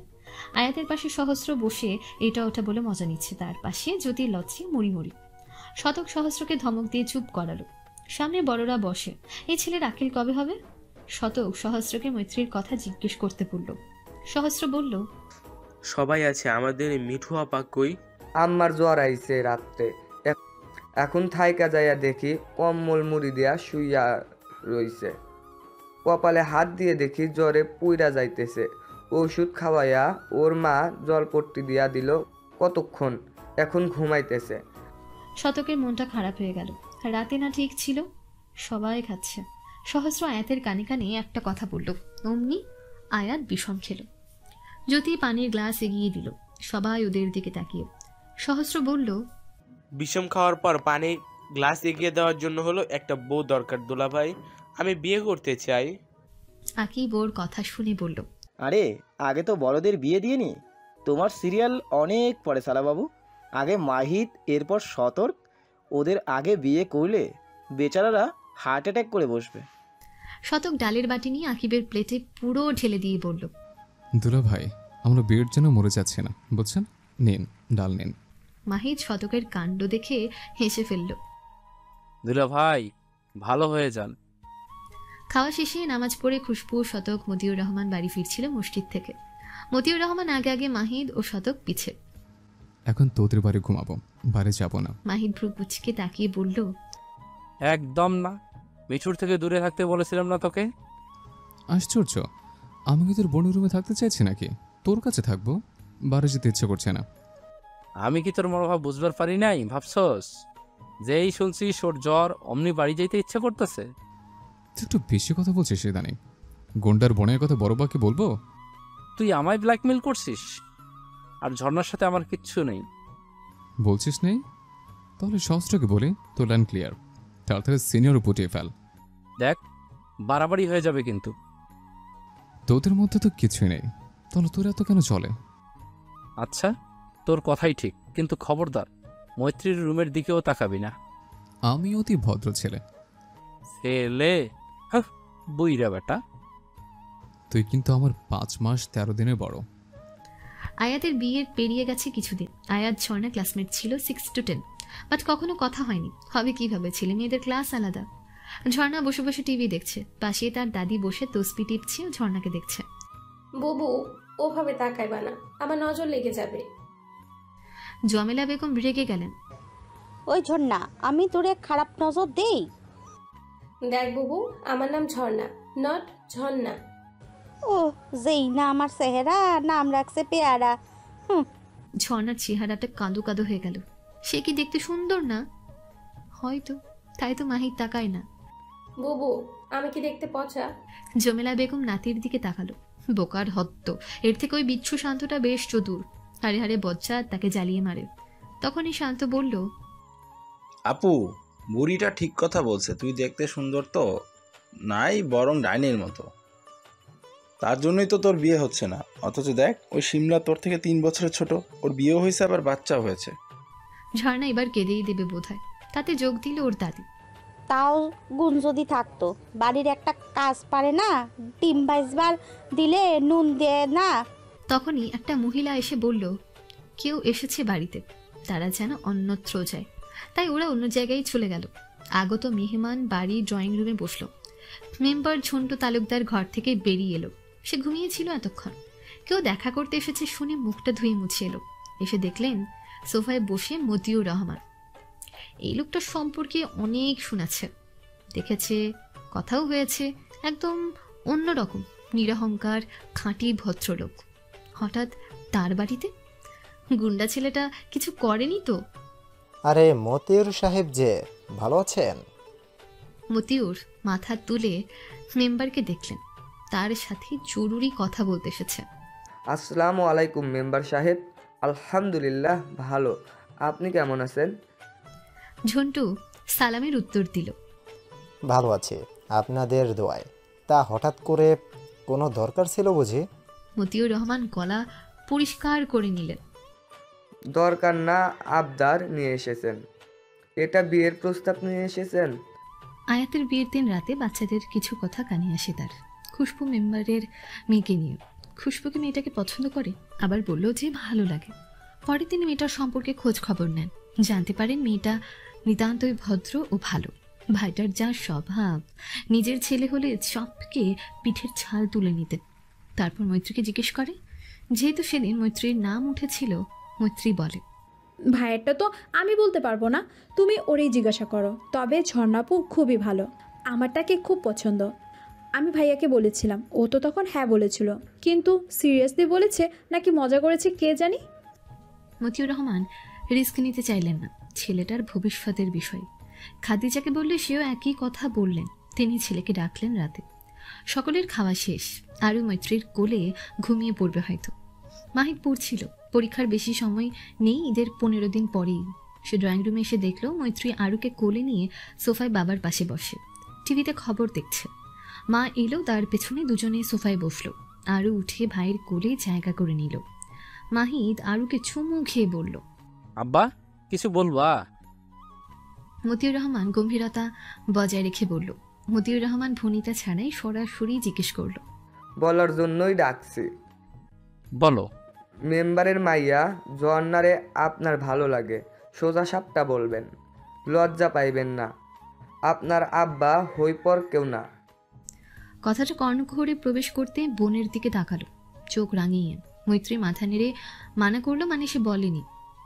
আয়াতের পাশে সহস্র বসে এটা ওটা বলে মজা নিচ্ছে, তার পাশে জ্যোতি লচ্ছি মুড়ি মুড়ি। শতক সহস্রকে ধমক দিয়ে চুপ করালো। সামনে বড়রা বসে, এই ছেলের আকিল কবে হবে? শতক সহস্রকে মৈত্রীর কথা জিজ্ঞেস করতে বলল। সহস্র বলল, সবাই আছে, আমাদের মিঠু আপা কই? আম্মার জ্বর আইছে রাত্রে, এখন থাইকা যাইয়া দেখি কম্বল মুড়ি দিয়া শুইয়া রইছে। কপালে হাত দিয়ে দেখি জ্বরে পুইরা যাইতেছে। ওষুধ খাওয়াইয়া ওর মা জলপট্টি দিয়া দিল কতক্ষণ, এখন ঘুমাইতেছে। শতকের মনটা খারাপ হয়ে গেল। রাতে না ঠিক ছিল, সবাই খাচ্ছে। সহস্র আয়াতের কানে কানে একটা কথা বলল, অমনি আয়াত বিষম খেল। জ্যোতি পানির গ্লাস এগিয়ে দিল, সবাই ওদের দিকে তাকিয়ে। সহস্র বলল, বিষম খাওয়ার পর পানি গ্লাস এগিয়ে দেওয়ার জন্য হলো একটা বউ দরকার দুলাভাই, আমি বিয়ে করতে চাই। আকি বোর কথা শুনে বলল, আরে আগে তো বড়দের বিয়ে দিয়ে নি, তোমার সিরিয়াল অনেক পরে সালাবাবু। আগে মাহিত, এরপর সতর্ক, ওদের আগে বিয়ে করলে বেচারারা হার্ট অ্যাটাক করে বসবে। শতক ডালের বাটি নিয়ে আকিবের প্লেটে পুরো ঢেলে দিয়ে বলল, দুলা ভাই, আমরা বিয়ের জন্য মরে যাচ্ছি না, বুঝছেন? নিন, ডাল নিন। মাহিত শতকের কাণ্ড দেখে হেসে ফেলল। দুলা ভাই, ভালো হয়ে যান। খাওয়া শেষে নামাজ পড়ে খুশবু, শতক, মতিউর রহমান বাড়ি ফিরছিল মসজিদ থেকে। মতিউর রহমান আগে আগে, মাহিদ ও শতক পিছে। এখন তোদের বাড়ি ঘুমাবো, বাড়ি যাব না। মাহিদ ভ্রু কুচকে তাকিয়ে বলল, একদম না, মিঠুর থেকে দূরে থাকতে বলেছিলাম না তোকে? আশ্চর্য, আমি কি তোর বোনের রুমে থাকতে চাইছি নাকি? তোর কাছে থাকবো, বাড়ি যেতে ইচ্ছে করছে না। আমি কি তোর মনোভাব বুঝবার পারি নাই ভাবছস? যেই শুনছিস ওর জ্বর, অমনি বাড়ি যাইতে ইচ্ছে করতেছে। তুই একটু বেশি কথা বলছিস ইদানিং। গন্ডার বোনের কথা বড় বাকে বলবো? তুই আমায় ব্ল্যাকমেল করছিস? আর ঝর্ণার সাথে আমার কিচ্ছু নেই। বলছিস নেই? তাহলে সহস্রকে বলি, তোর লাইন ক্লিয়ার। তাড়াতাড়ি সিনিয়র পুটিয়ে ফেল। দেখ, বাড়াবাড়ি হয়ে যাবে কিন্তু। তোদের মধ্যে তো কিছুই নেই, তাহলে তোর এত কেন চলে? আচ্ছা, তোর কথাই ঠিক, কিন্তু খবরদার মৈত্রীর রুমের দিকেও তাকাবি না। আমি অতি ভদ্র ছেলে। ছেলে? বইরা বেটা। তুই কিন্তু আমার 5 মাস 13 দিনের বড়। আয়াতের বিয়ের পেরিয়ে গেছে কিছুদিন। আয়াত ঝর্ণা ক্লাসমেট ছিল 6 to 10, বাট কখনো কথা হয়নি। হবে কিভাবে, ছেলে মেয়েদের ক্লাস আলাদা। ঝর্ণা বসে বসে টিভি দেখছে, পাশে তার দাদি বসে তসবি টিপছে ও ঝর্ণাকে দেখছে। বুবু, ওভাবে তাকাইবা না, আমার নজর লেগে যাবে। জমেলা বেগম রেগে গেলেন। ওই ঝর্ণা, আমি তোরে খারাপ নজর দেই? দেখ বুবু, আমার নাম ঝর্ণা, নট ঝর্ণা। ও যেই না আমার চেহারা, নাম রাখছে পেয়ারা। ঝর্ণার চেহারাটা কাঁদো কাঁদো হয়ে গেল। সে কি দেখতে সুন্দর না? হয়তো, তাই তো মাহির তাকায় না। বুবু, আমি কি দেখতে পচা? জমেলা বেগম নাতির দিকে তাকালো। বোকার হত্ত, এর থেকে ওই বিচ্ছু শান্তটা বেশ চতুর, হারে হারে বজ্জাত তাকে জ্বালিয়ে মারে। তখনই শান্ত বলল, আপু, বুড়িটা ঠিক কথা বলছে, তুই দেখতে সুন্দর তো নাই, বরং ডাইনের মতো। তার জন্যই তো তোর বিয়ে হচ্ছে না। অথচ দেখ, ওই শিমলা তোর থেকে 3 বছরের ছোট, ওর বিয়েও হয়েছে, আবার বাচ্চাও হয়েছে। ঝর্ণা এবার কেঁদেই দেবে বোধহয়, তাতে যোগ দিল ওর দাদি। তাও গুণ যদি থাকতো, বাড়ির একটা কাজ পারে না, ডিম বাইজবার দিলে নুন দেয় না। তখনই একটা মহিলা এসে বলল, কেউ এসেছে বাড়িতে, তারা যেন অন্যত্র যায়। তাই ওরা অন্য জায়গায় চলে গেল। আগত মেহমান বাড়ি ড্রয়িং রুমে বসলো। মেম্বার ঝন্টু তালুকদার ঘর থেকে বেরিয়ে এলো। সে ঘুমিয়েছিল এতক্ষণ। কেউ দেখা করতে এসেছে শুনে মুখটা ধুয়ে মুছে এলো। এসে দেখলেন সোফায় বসে মতিউর রহমান। এই লোকটা সম্পর্কে অনেক শুনেছে, দেখেছে, কথাও হয়েছে। একদম অন্যরকম, নিরহংকার, খাঁটি ভদ্রলোক। হঠাৎ তার বাড়িতে? গুন্ডা ছেলেটা কিছু করেনি তো? আরে মতিউর সাহেব যে, ভালো আছেন? মতিউর মাথা তুলে মেম্বারকে দেখলেন। তার সাথে জরুরি কথা বলতে এসেছে। আসসালামু আলাইকুম মেম্বার সাহেব। আলহামদুলিল্লাহ ভালো, আপনি কেমন আছেন? ঝন্টু সালামের উত্তর দিল, ভালো আছি আপনাদের দোয়ায়। তা হঠাৎ করে কোনো দরকার ছিল বুঝি? মতিউর রহমান গলা পরিষ্কার করে নিলেন। দরকার না, আবদার নিয়ে এসেছেন। এটা বিয়ের প্রস্তাব নিয়ে এসেছেন? আয়াতের বিয়ের দিন রাতে বাচ্চাদের কিছু কথা কানে আসে তার, খুশবু মেম্বারের মেয়েকে নিয়ে। খুশবুকে মেয়েটাকে পছন্দ করে, আবার বলল যে ভালো লাগে। পরে তিনি মেয়েটার সম্পর্কে খোঁজ খবর নেন, জানতে পারেন মেয়েটা নিতান্তই ভদ্র ও ভালো। ভাইটার যা স্বভাব, নিজের ছেলে হলে সবকে পিঠের ছাল তুলে নিতে। তারপর মৈত্রীকে জিজ্ঞেস করে, যেহেতু সেদিন মৈত্রীর নাম উঠেছিল, মৈত্রী বলে, ভাইয়েরটা তো আমি বলতে পারবো না, তুমি ওরেই জিজ্ঞাসা করো। তবে ঝর্ণাপু খুবই ভালো, আমার তাকে খুব পছন্দ। আমি ভাইয়াকে বলেছিলাম, ও তো তখন হ্যাঁ বলেছিল, কিন্তু সিরিয়াসলি বলেছে নাকি মজা করেছে কে জানি। মতিউর রহমান রিস্ক নিতে চাইলেন না ছেলেটার ভবিষ্যতের বিষয়ে। খাদিজাকে বললে সেও একই কথা বললেন। তিনি ছেলেকে ডাকলেন রাতে। সকলের খাওয়া শেষ, আরও মৈত্রীর কোলে ঘুমিয়ে পড়বে হয়তো। মাহিদ পড়ছিল, পরীক্ষার বেশি সময় নেই, ঈদের 15 দিন পরেই। সে ড্রয়িং রুমে এসে দেখল মৈত্রী আরুকে কোলে নিয়ে সোফায় বাবার পাশে বসে টিভিতে খবর দেখছে। মা এলো, তার পেছনে দুজনে সোফায় বসলো। আরু উঠে ভাইয়ের কোলে জায়গা করে নিল। মাহিদ আরুকে চুমু খেয়ে বলল, আব্বা কিছু বলবা? মতিউর রহমান গম্ভীরতা বজায় রেখে বলল। মতিউর রহমান ভনিতা ছাড়াই সরাসরি জিজ্ঞেস করল, বলার জন্যই ডাকছি। বলো। মেম্বারের মাইয়া ঝর্ণারে আপনার ভালো লাগে, সোজা সাপটা বলবেন, লজ্জা পাইবেন না। আপনার আব্বা হইপর কেউ না। কথাটা কর্ণকুহরে প্রবেশ করতে বোনের দিকে তাকালো, চোখ রাঙিয়ে। মৈত্রী মাথা নেড়ে মানা করলো, মানে সে বলেনি।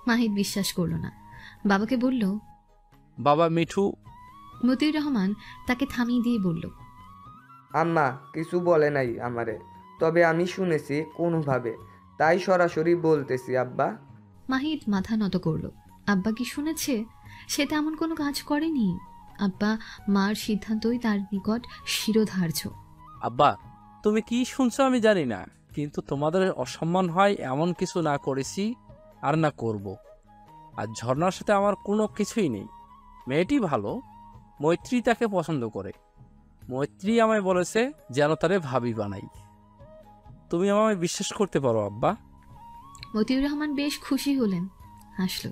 মাহিদ বিশ্বাস করল না, বাবাকে বলল, বাবা মিঠু। মতিউর রহমান তাকে থামিয়ে দিয়ে বলল, আম্মা কিছু বলে নাই আমারে, তবে আমি শুনেছি কোনোভাবে, তাই সরাসরি বলতেছি আব্বা। মাহিদ মাথা নত করল। আব্বা কি শুনেছে? সে তেমন কোনো কাজ করেনি। আব্বা মার সিদ্ধান্তই তার নিকট শিরোধার্য। আব্বা তুমি কি শুনছো আমি জানি না, কিন্তু তোমাদের অসম্মান হয় এমন কিছু না করেছি আর না করব। আর ঝর্ণার সাথে আমার কোনো কিছুই নেই। মেয়েটি ভালো, মৈত্রী তাকে পছন্দ করে। মৈত্রী আমায় বলেছে যেন তারে ভাবি বানাই। তুমি আমায় বিশ্বাস করতে পারো আব্বা। মতিউর রহমান বেশ খুশি হলেন, হাসল।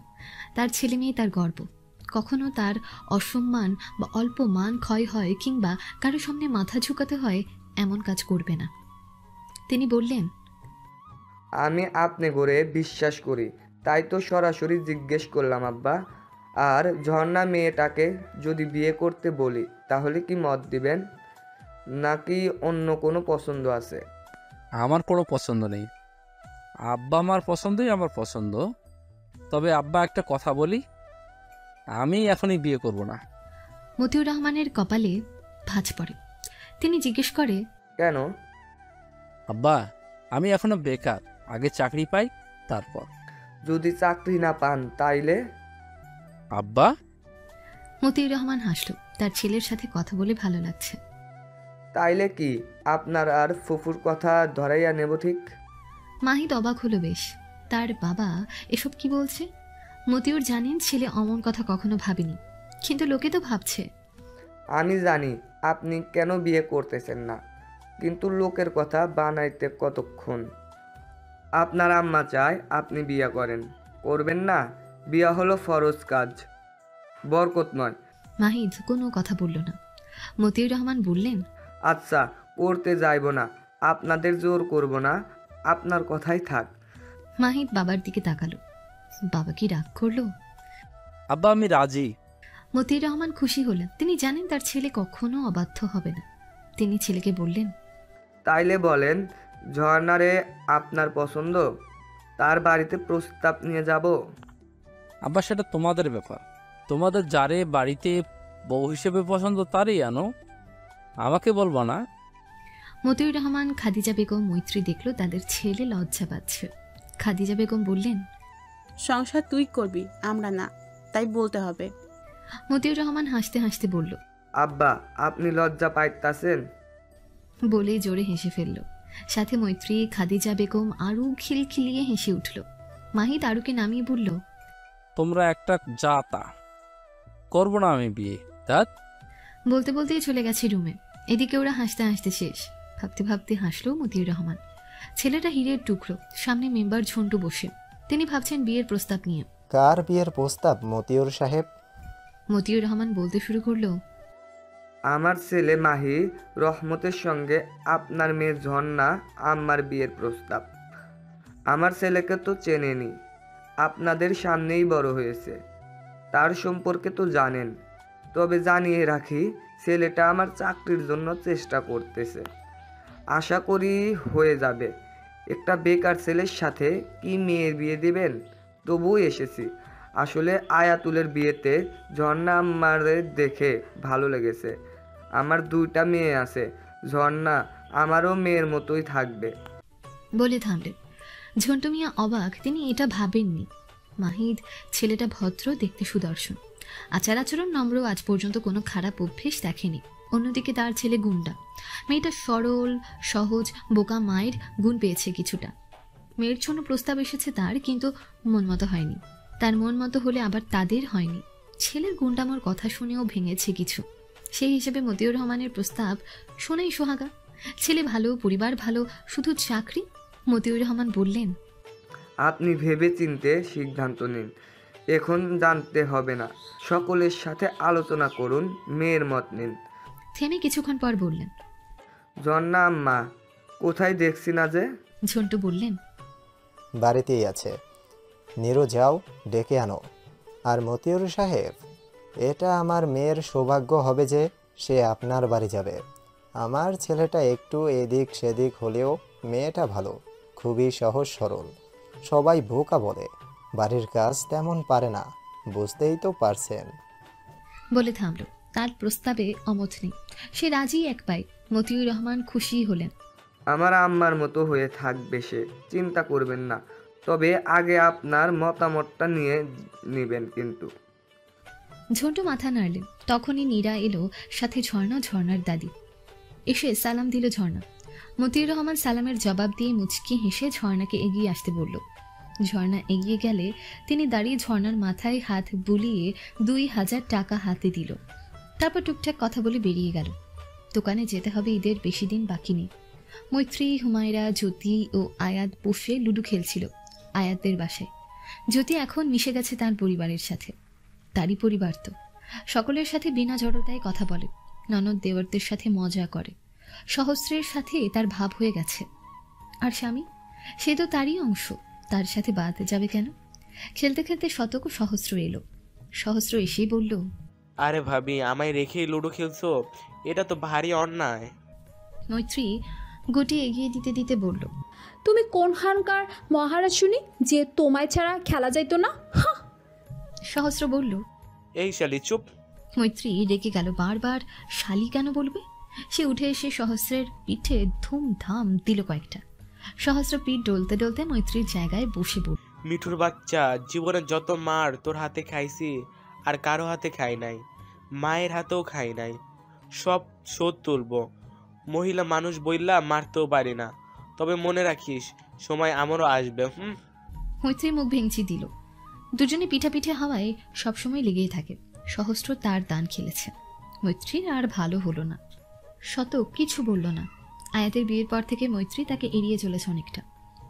তার ছেলে মেয়ে তার গর্ব। কখনো তার অসম্মান বা অল্প মান ক্ষয় হয় কিংবা কারো সামনে মাথা ঝুঁকাতে হয় এমন কাজ করবে না। তিনি বললেন, আমি আপনি করে বিশ্বাস করি, তাই তো সরাসরি জিজ্ঞেস করলাম আব্বা। আর ঝর্ণা মেয়েটাকে যদি বিয়ে করতে বলি তাহলে কি মত দিবেন, নাকি অন্য কোনো পছন্দ আছে? আমার কোনো পছন্দ নেই আব্বা, আমার পছন্দই আমার পছন্দ। তবে আব্বা একটা কথা বলি, আমি এখনই বিয়ে করব না। মতিউর রহমানের কপালে ভাঁজ পড়ে। তিনি জিজ্ঞেস করে, কেন? আব্বা আমি এখনো বেকার, আগে চাকরি পাই তারপর। যদি চাকরি না পান তাইলে? আব্বা। মতিউর রহমান হাসল, তার ছেলের সাথে কথা বলে ভালো লাগছে। তাইলে কি আপনার আর ফুফুর কথা ধরাইয়া নেব ঠিক? মাহিদ অবাক হলো বেশ, তার বাবা এসব কি বলছে। মতিউর জানেন ছেলে অমন কথা কখনো ভাবেনি, কিন্তু লোকে তো ভাবছে। আমি জানি আপনি কেন বিয়ে করতেছেন না, কিন্তু লোকের কথা বানাইতে কতক্ষণ। আপনার আম্মা চায় আপনি বিয়ে করেন, করবেন না? বিয়ে হলো ফরজ কাজ, বরকত নয়। মাহিদ কোনো কথা বলল না। মতিউর রহমান বললেন, আচ্ছা, করতে যাইব না, আপনাদের জোর করব না, আপনার কথাই থাক। মাহিদ বাবার দিকে তাকালো। বাবা কি রাগ করলো? আব্বা আমি রাজি। মতিউর রহমান খুশি হলেন, তিনি জানেন তার ছেলে কখনো অবাধ্য হবে না। তিনি ছেলেকে বললেন, তাইলে বলেন ঝর্ণারে আপনার পছন্দ? তার বাড়িতে প্রস্তাব নিয়ে যাব। আব্বা সেটা তোমাদের ব্যাপার, তোমাদের যারে বাড়িতে বউ হিসেবে পছন্দ তারই আনো, আমাকে বলবো না। মতিউর রহমান, খাদিজা বেগম, মৈত্রী দেখলো তাদের ছেলে লজ্জা পাচ্ছে। খাদিজা বেগম বললেন, সংসার তুই করবি, আমরা না, তাই বলতে হবে। মতিউর রহমান হাসতে হাসতে বলল, আব্বা আপনি লজ্জা পাইতাছেন? বলেই জোরে হেসে ফেলল। সাথে মৈত্রী, খাদিজা বেগম আরু খিলখিলিয়ে হেসে উঠল। মাহিদ আরুকে নামিয়ে বলল, তোমরা একটা জাতা, করবো না আমি বিয়ে। বলতে বলতেই চলে গেছে রুমে। এদিকে ওরা হাসতে হাসতে শেষ। ভাবতে ভাবতে হাসলো মতিউর রহমান। ছেলেটা হীরের টুকরো, সামনে মেম্বার ঝন্টু বসে। তিনি ভাবছেন বিয়ের প্রস্তাব নিয়ে। কার বিয়ের প্রস্তাব মতিউর সাহেব? মতিউর রহমান বলতে শুরু করলো, আমার ছেলে মাহি রহমতের সঙ্গে আপনার মেয়ে ঝর্ণা আম্মার বিয়ের প্রস্তাব। আমার ছেলেকে তো চেনেনি, আপনাদের সামনেই বড় হয়েছে, তার সম্পর্কে তো জানেন। তবে জানিয়ে রাখি, ছেলেটা আমার চাকরির জন্য চেষ্টা করতেছে, আশা করি হয়ে যাবে। একটা বেকার ছেলের সাথে কি মেয়ের বিয়ে দিবেন? তবুও এসেছি। আসলে আয়াতুলের বিয়েতে ঝর্ণা আম্মারে দেখে ভালো লেগেছে। আমার 2টা মেয়ে আছে, ঝর্ণা আমারও মেয়ের মতোই থাকবে। বলে থামলেন। ঝন্টু মিয়া অবাক, তিনি এটা ভাবেননি। মাহিদ ছেলেটা ভদ্র, দেখতে সুদর্শন, আচার আচরণ নম্র, আজ পর্যন্ত কোনো খারাপ অভ্যেস দেখেনি। অন্যদিকে তার ছেলে গুন্ডা। মেয়েটা সরল সহজ, বোকা মায়ের গুণ পেয়েছে কিছুটা। মেয়ের জন্য প্রস্তাব এসেছে তার, কিন্তু মন মতো হয়নি। তার মন মতো হলে আবার তাদের হয়নি। ছেলের গুন্ডামোর কথা শুনেও ভেঙেছে কিছু। সেই হিসেবে মতিউর রহমানের প্রস্তাব শোনাই সোহাগা। ছেলে ভালো, পরিবার ভালো, শুধু চাকরি। মতিউর রহমান বললেন, আপনি ভেবে চিনতে সিদ্ধান্ত নিন, এখন জানতে হবে না, সকলের সাথে আলোচনা করুন, মেয়ের মত নিন। থেমে কিছুক্ষণ পর বললেন, ঝর্ণা আম্মা কোথায় দেখছি না যে? ঝন্টু বললেন, বাড়িতেই আছে, নিরো যাও ডেকে আনো। আর মতিউর সাহেব, এটা আমার মেয়ের সৌভাগ্য হবে যে সে আপনার বাড়ি যাবে। আমার ছেলেটা একটু এদিক সেদিক হলেও মেয়েটা ভালো, খুবই সহজ সরল, সবাই বোকা বলে, বাড়ির কাজ তেমন পারে না, বুঝতেই তো পারছেন। বলে থামল। তার প্রস্তাবে অমত নেই, সে রাজি এক পাই। মতিউর রহমান খুশি হলেন। আমার আম্মার মতো হয়ে থাকবে সে, চিন্তা করবেন না। তবে আগে আপনার মতামতটা নিয়ে নেবেন কিন্তু। ঝন্টু মাথা নাড়লেন। তখনই নীরা এলো, সাথে ঝর্ণা, ঝর্ণার দাদি। এসে সালাম দিল ঝর্ণা। মতিউর রহমান সালামের জবাব দিয়ে মুচকি হেসে ঝর্ণাকে এগিয়ে আসতে বলল। ঝর্ণা এগিয়ে গেলে তিনি দাঁড়িয়ে ঝর্ণার মাথায় হাত বুলিয়ে 2000 টাকা হাতে দিল। তারপর টুকটাক কথা বলে বেরিয়ে গেল। দোকানে যেতে হবে, ঈদের বেশি দিন বাকি নেই। মৈত্রী, হুমায়রা, জ্যোতি ও আয়াত বসে লুডো খেলছিল আয়াতদের বাসায়। জ্যোতি এখন মিশে গেছে তার পরিবারের সাথে। তারই পরিবার তো, সকলের সাথে বিনা জড়তায় কথা বলে, ননদ দেওরদের সাথে মজা করে। সহস্রের সাথে তার ভাব হয়ে গেছে। আর স্বামী, সে তো তারই অংশ, তার সাথে বাদ যাবে কেন? খেলতে খেলতে শতক সহস্র এলো। সহস্র এসেই বলল, আরে ভাবি, আমায় রেখেই লুডো খেলছো? এটা তো ভারী অন্যায়। মৈত্রী গুটি এগিয়ে দিতে দিতে বলল, তুমি কোন হানকার মহারাজ শুনি যে তোমায় ছাড়া খেলা যাইতো না? সহস্র বলল, এই শালি চুপ। মৈত্রী রেগে গেল। বারবার শালি কেন বলবে? সে উঠে এসে সহস্রের পিঠে ধুমধাম দিল কয়েকটা। সহস্র পিঠ ডলতে ডলতে মৈত্রীর জায়গায় বসে পড়ল। মিঠুর বাচ্চা, জীবনে যত মার তোর হাতে খাইছি আর কারো হাতে খাই নাই। মায়ের হাতেও খাই নাই, সব শোধ তুলব। মহিলা মানুষ বইলা মারতেও পারি না, তবে মনে রাখিস সময় আমারও আসবে। মৈত্রী মুখ ভেঙচি দিল। দুজনে পিঠাপিঠে হওয়ায় সবসময় লেগেই থাকে। সহস্র তার দান খেলেছে। মৈত্রীর আর ভালো হলো না। শতক কিছু বলল না। আয়াতের বিয়ের পর থেকে মৈত্রী তাকে এড়িয়ে চলেছে অনেকটা।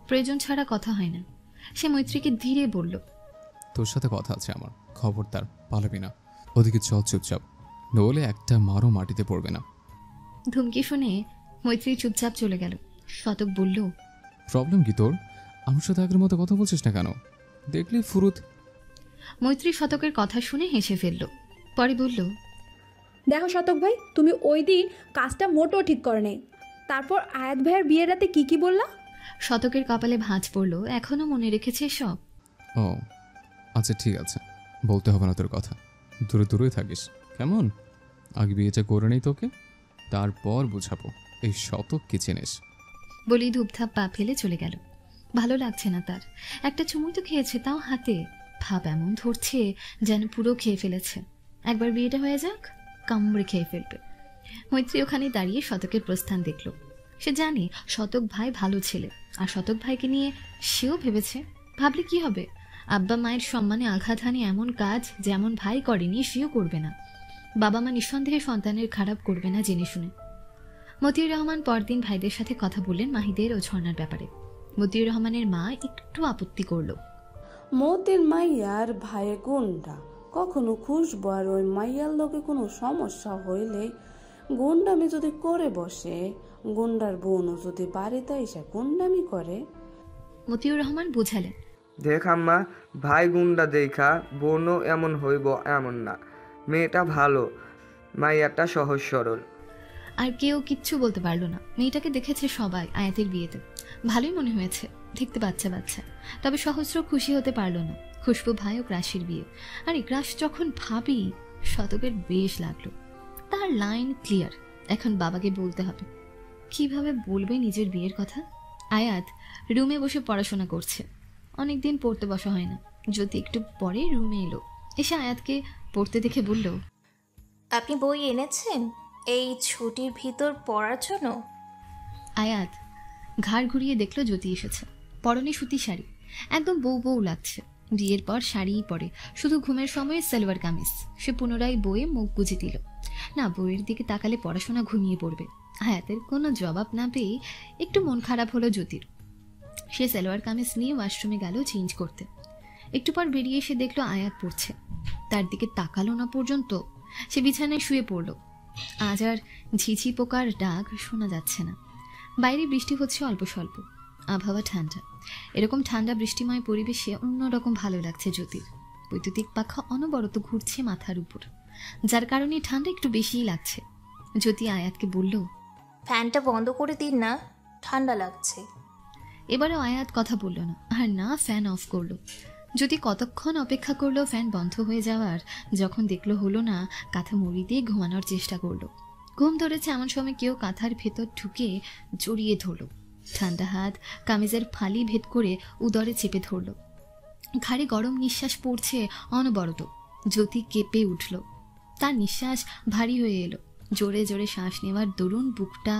প্রয়োজন ছাড়া কথা হয় না। সে মৈত্রীকে ধীরে বলল, তোর সাথে কথা আছে আমার, খবরদার পালাবি না। ওদিকে চল চুপচাপ, নইলে একটা মারও মাটিতে পড়বে না। ধুমকি শুনে মৈত্রী চুপচাপ চলে গেল। শতক বলল, প্রবলেম কি তোর? আমার সাথে আগের মতো কথা বলছিস না কেন? দেখলি ফুরুত। মৈত্রী শতকের কথা শুনে হেসে ফেলল। পরে বলল, দেখো শতক ভাই, তুমি ওই দিন কাজটা মোটেও ঠিক করে নেই। তারপর আয়াত ভাইয়ের বিয়ের রাতে কি কি বললা? শতকের কপালে ভাঁজ পড়ল। এখনো মনে রেখেছে সব। ও আচ্ছা ঠিক আছে, বলতে হবে না তোর কথা। দূরে দূরেই থাকিস কেমন? আগে বিয়েটা করে নেই তোকে, তারপর বুঝাবো এই শতক কি চিনিস। বলি ধূপধাপ পা ফেলে চলে গেল। ভালো লাগছে না তার। একটা চুমুই তো খেয়েছে, তাও হাতে। ভাব এমন ধরছে যেন পুরো খেয়ে ফেলেছে। একবার বিয়েটা হয়ে যাক, কামড়ে খেয়ে ফেলবে। মৈত্রী ওখানে দাঁড়িয়ে শতকের প্রস্থান দেখল। সে জানে শতক ভাই ভালো ছেলে, আর শতক ভাইকে নিয়ে সেও ভেবেছে। ভাবলে কি হবে? আব্বা মায়ের সম্মানে আঘাত হানি এমন কাজ যেমন ভাই করেনি সেও করবে না। বাবা মা নিঃসন্দেহে সন্তানের খারাপ করবে না জেনে শুনে। মতিউর রহমান পরদিন ভাইদের সাথে কথা বললেন মাহিদের ও ঝর্ণার ব্যাপারে। মতিউর রহমানের মা একটু আপত্তি করল। মতির মাইয়ার ভাইয়ে গুন্ডা, কখনো খুশবো আর ওই মাইয়ার লোকে কোনো সমস্যা হইলে গুন্ডামি যদি করে বসে, গুন্ডার বোনও যদি বাড়িতে এসে গুন্ডামি করে। মতিউর রহমান বোঝালেন, দেখ আম্মা, ভাই গুন্ডা দেখা বোনও এমন হইব এমন না। মেয়েটা ভালো, মাইয়াটা সহজ সরল। আর কেউ কিচ্ছু বলতে পারলো না। মেয়েটাকে দেখেছে সবাই আয়াতের বিয়েতে, ভালোই মনে হয়েছে দেখতে। বাচ্চা বাচ্চা। তবে সহস্র খুশি হতে পারলো না। খুশবু ভাই ও ক্রাশির বিয়ে, আর ক্রাশ যখন ভাবি শতকের বেশ লাগলো। তার লাইন ক্লিয়ার, এখন বাবাকে বলতে হবে। কিভাবে বলবে নিজের বিয়ের কথা? আয়াত রুমে বসে পড়াশোনা করছে। অনেকদিন পড়তে বসা হয় না। যদি একটু পরে রুমে এলো, এসে আয়াতকে পড়তে দেখে বলল, আপনি বই এনেছেন এই ছুটির ভিতর পড়ার জন্য? আয়াত ঘাড় ঘুরিয়ে দেখলো জ্যোতি এসেছে। পরনে সুতি শাড়ি, একদম বউ বউ লাগছে। বিয়ের পর শাড়িই পরে, শুধু ঘুমের সময় সালোয়ার কামিজ। সে পুনরায় বইয়ে মুখ গুজে দিল। না, বইয়ের দিকে তাকালে পড়াশোনা ঘুমিয়ে পড়বে। আয়াতের কোনো জবাব না পেয়ে একটু মন খারাপ হলো জ্যোতির। সে সালোয়ার কামিজ নিয়ে ওয়াশরুমে গেল চেঞ্জ করতে। একটু পর বেরিয়ে এসে দেখলো আয়াত পড়ছে। তার দিকে তাকালো না পর্যন্ত সে বিছানায় শুয়ে পড়ল। আজ আর ঝিঝি পোকার ডাক শোনা যাচ্ছে না। বাইরে বৃষ্টি হচ্ছে অল্প স্বল্প। আবহাওয়া ঠান্ডা। এরকম ঠান্ডা বৃষ্টিময় পরিবেশে অন্যরকম ভালো লাগছে জ্যোতির। বৈদ্যুতিক পাখা অনবরত ঘুরছে মাথার উপর, যার কারণে ঠান্ডা একটু বেশিই লাগছে। জ্যোতি আয়াতকে বলল, ফ্যানটা বন্ধ করে দিন না, ঠান্ডা লাগছে। এবারেও আয়াত কথা বলল না, আর না ফ্যান অফ করলো। যদি কতক্ষণ অপেক্ষা করলো ফ্যান বন্ধ হয়ে যাওয়ার। যখন দেখলো হলো না, কাঁথা মুড়ি দিয়ে ঘুমানোর চেষ্টা করলো। ঘুম ধরেছে এমন সময় কেউ কাঁথার ভেতর ঢুকে জড়িয়ে ধরলো। ঠান্ডা হাত কামিজের ফালি ভেদ করে উদরে চেপে ধরল। ঘাড়ে গরম নিঃশ্বাস পড়ছে অনবরত। জ্যোতি কেঁপে উঠল। তার নিঃশ্বাস ভারী হয়ে এলো। জোরে জোরে শ্বাস নেওয়ার দরুন বুকটা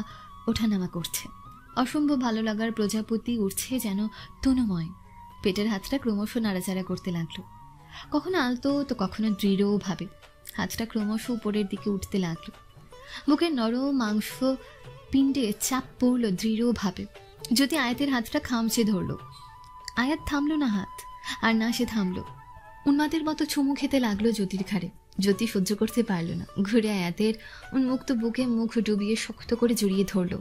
ওঠানামা করছে। অসম্ভব ভালো লাগার প্রজাপতি উঠছে যেন তনুময়। পেটের হাতটা ক্রমশ নাড়াচাড়া করতে লাগলো, কখনো আলতো তো কখনো দৃঢ়ভাবে। হাতটা ক্রমশ উপরের দিকে উঠতে লাগলো। বুকের নরম মাংস পিণ্ডে চাপ পড়ল দৃঢ়ভাবে। জ্যোতি আয়াতের হাতটা খামচে ধরল। আয়াত থামলো না হাত, আর না সে থামলো। উন্মাদের মতো চুমু খেতে লাগলো জ্যোতির ঘাড়ে। জ্যোতি সহ্য করতে পারল না, ঘুরে আয়াতের উন্মুক্ত বুকে মুখ ডুবিয়ে শক্ত করে জড়িয়ে ধরল।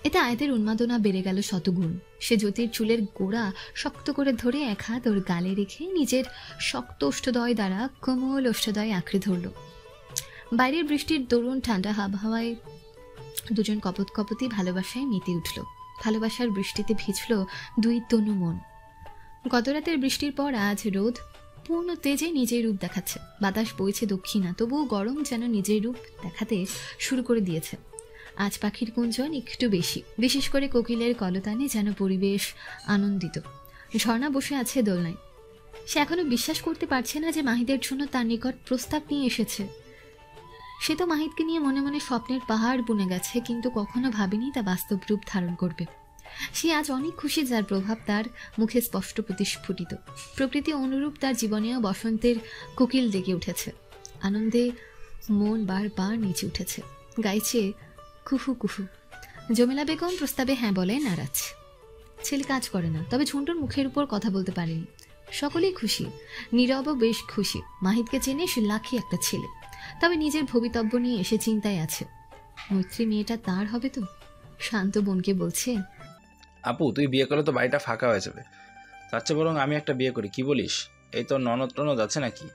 এতে আয়াতের উন্মাদনা বেড়ে গেল শতগুণ। সে জ্যোতির চুলের গোড়া শক্ত করে ধরে এক হাত ওর গালে রেখে নিজের শক্ত ওষ্ঠদয় দ্বারা কোমল ওষ্ঠদয় আঁকড়ে ধরল। বাইরের বৃষ্টির দরুন ঠান্ডা আবহাওয়ায় দুজন কপত কপতি ভালোবাসায় মেতে উঠল। ভালোবাসার বৃষ্টিতে ভিজল দুই তনু মন। গতরাতের বৃষ্টির পর আজ রোদ পূর্ণ তেজে নিজের রূপ দেখাচ্ছে। বাতাস বইছে দক্ষিণা, তবুও গরম যেন নিজের রূপ দেখাতে শুরু করে দিয়েছে। আজ পাখির গুঞ্জন একটু বেশি, বিশেষ করে কোকিলের কলতানে যেন পরিবেশ আনন্দিত। ঝর্ণা বসে আছে দোলনায়। সে এখনো বিশ্বাস করতে পারছে না যে মাহিদের জন্য তার নিকট প্রস্তাব নিয়ে এসেছে। সে তো মাহিতকে নিয়ে মনে মনে স্বপ্নের পাহাড় বুনে গেছে, কিন্তু কখনো ভাবেনি তা বাস্তব রূপ ধারণ করবে। সে আজ অনেক খুশি, যার প্রভাব তার মুখে স্পষ্ট প্রতিস্ফুটিত। প্রকৃতি অনুরূপ তার জীবনেও বসন্তের কোকিল ডেকে উঠেছে। আনন্দে মন বারবার নিচে উঠেছে, গাইছে কুহু কুহু। জমিলা বেগম প্রস্তাবে হ্যাঁ বলে নারাজ। ছেলে কাজ করে না, তবে ঝুন্টুর মুখের উপর কথা বলতে পারেনি। সকলেই খুশি, নীরবও বেশ খুশি। মাহিতকে চেনে সে লাখি একটা ছেলে, তবে নিজের ভবিতব্য নিয়ে এসে চিন্তায় আছে। মৈত্রী মেয়েটা তার হবে তো? শান্ত বোনকে বলছে, আপু তুই বিয়ে করলে তো বাড়িটা ফাঁকা হয়ে যাবে, তার চেয়ে বরং আমি একটা বিয়ে করি, কি বলিস? এই তোর ননদ টনদ আছে নাকি?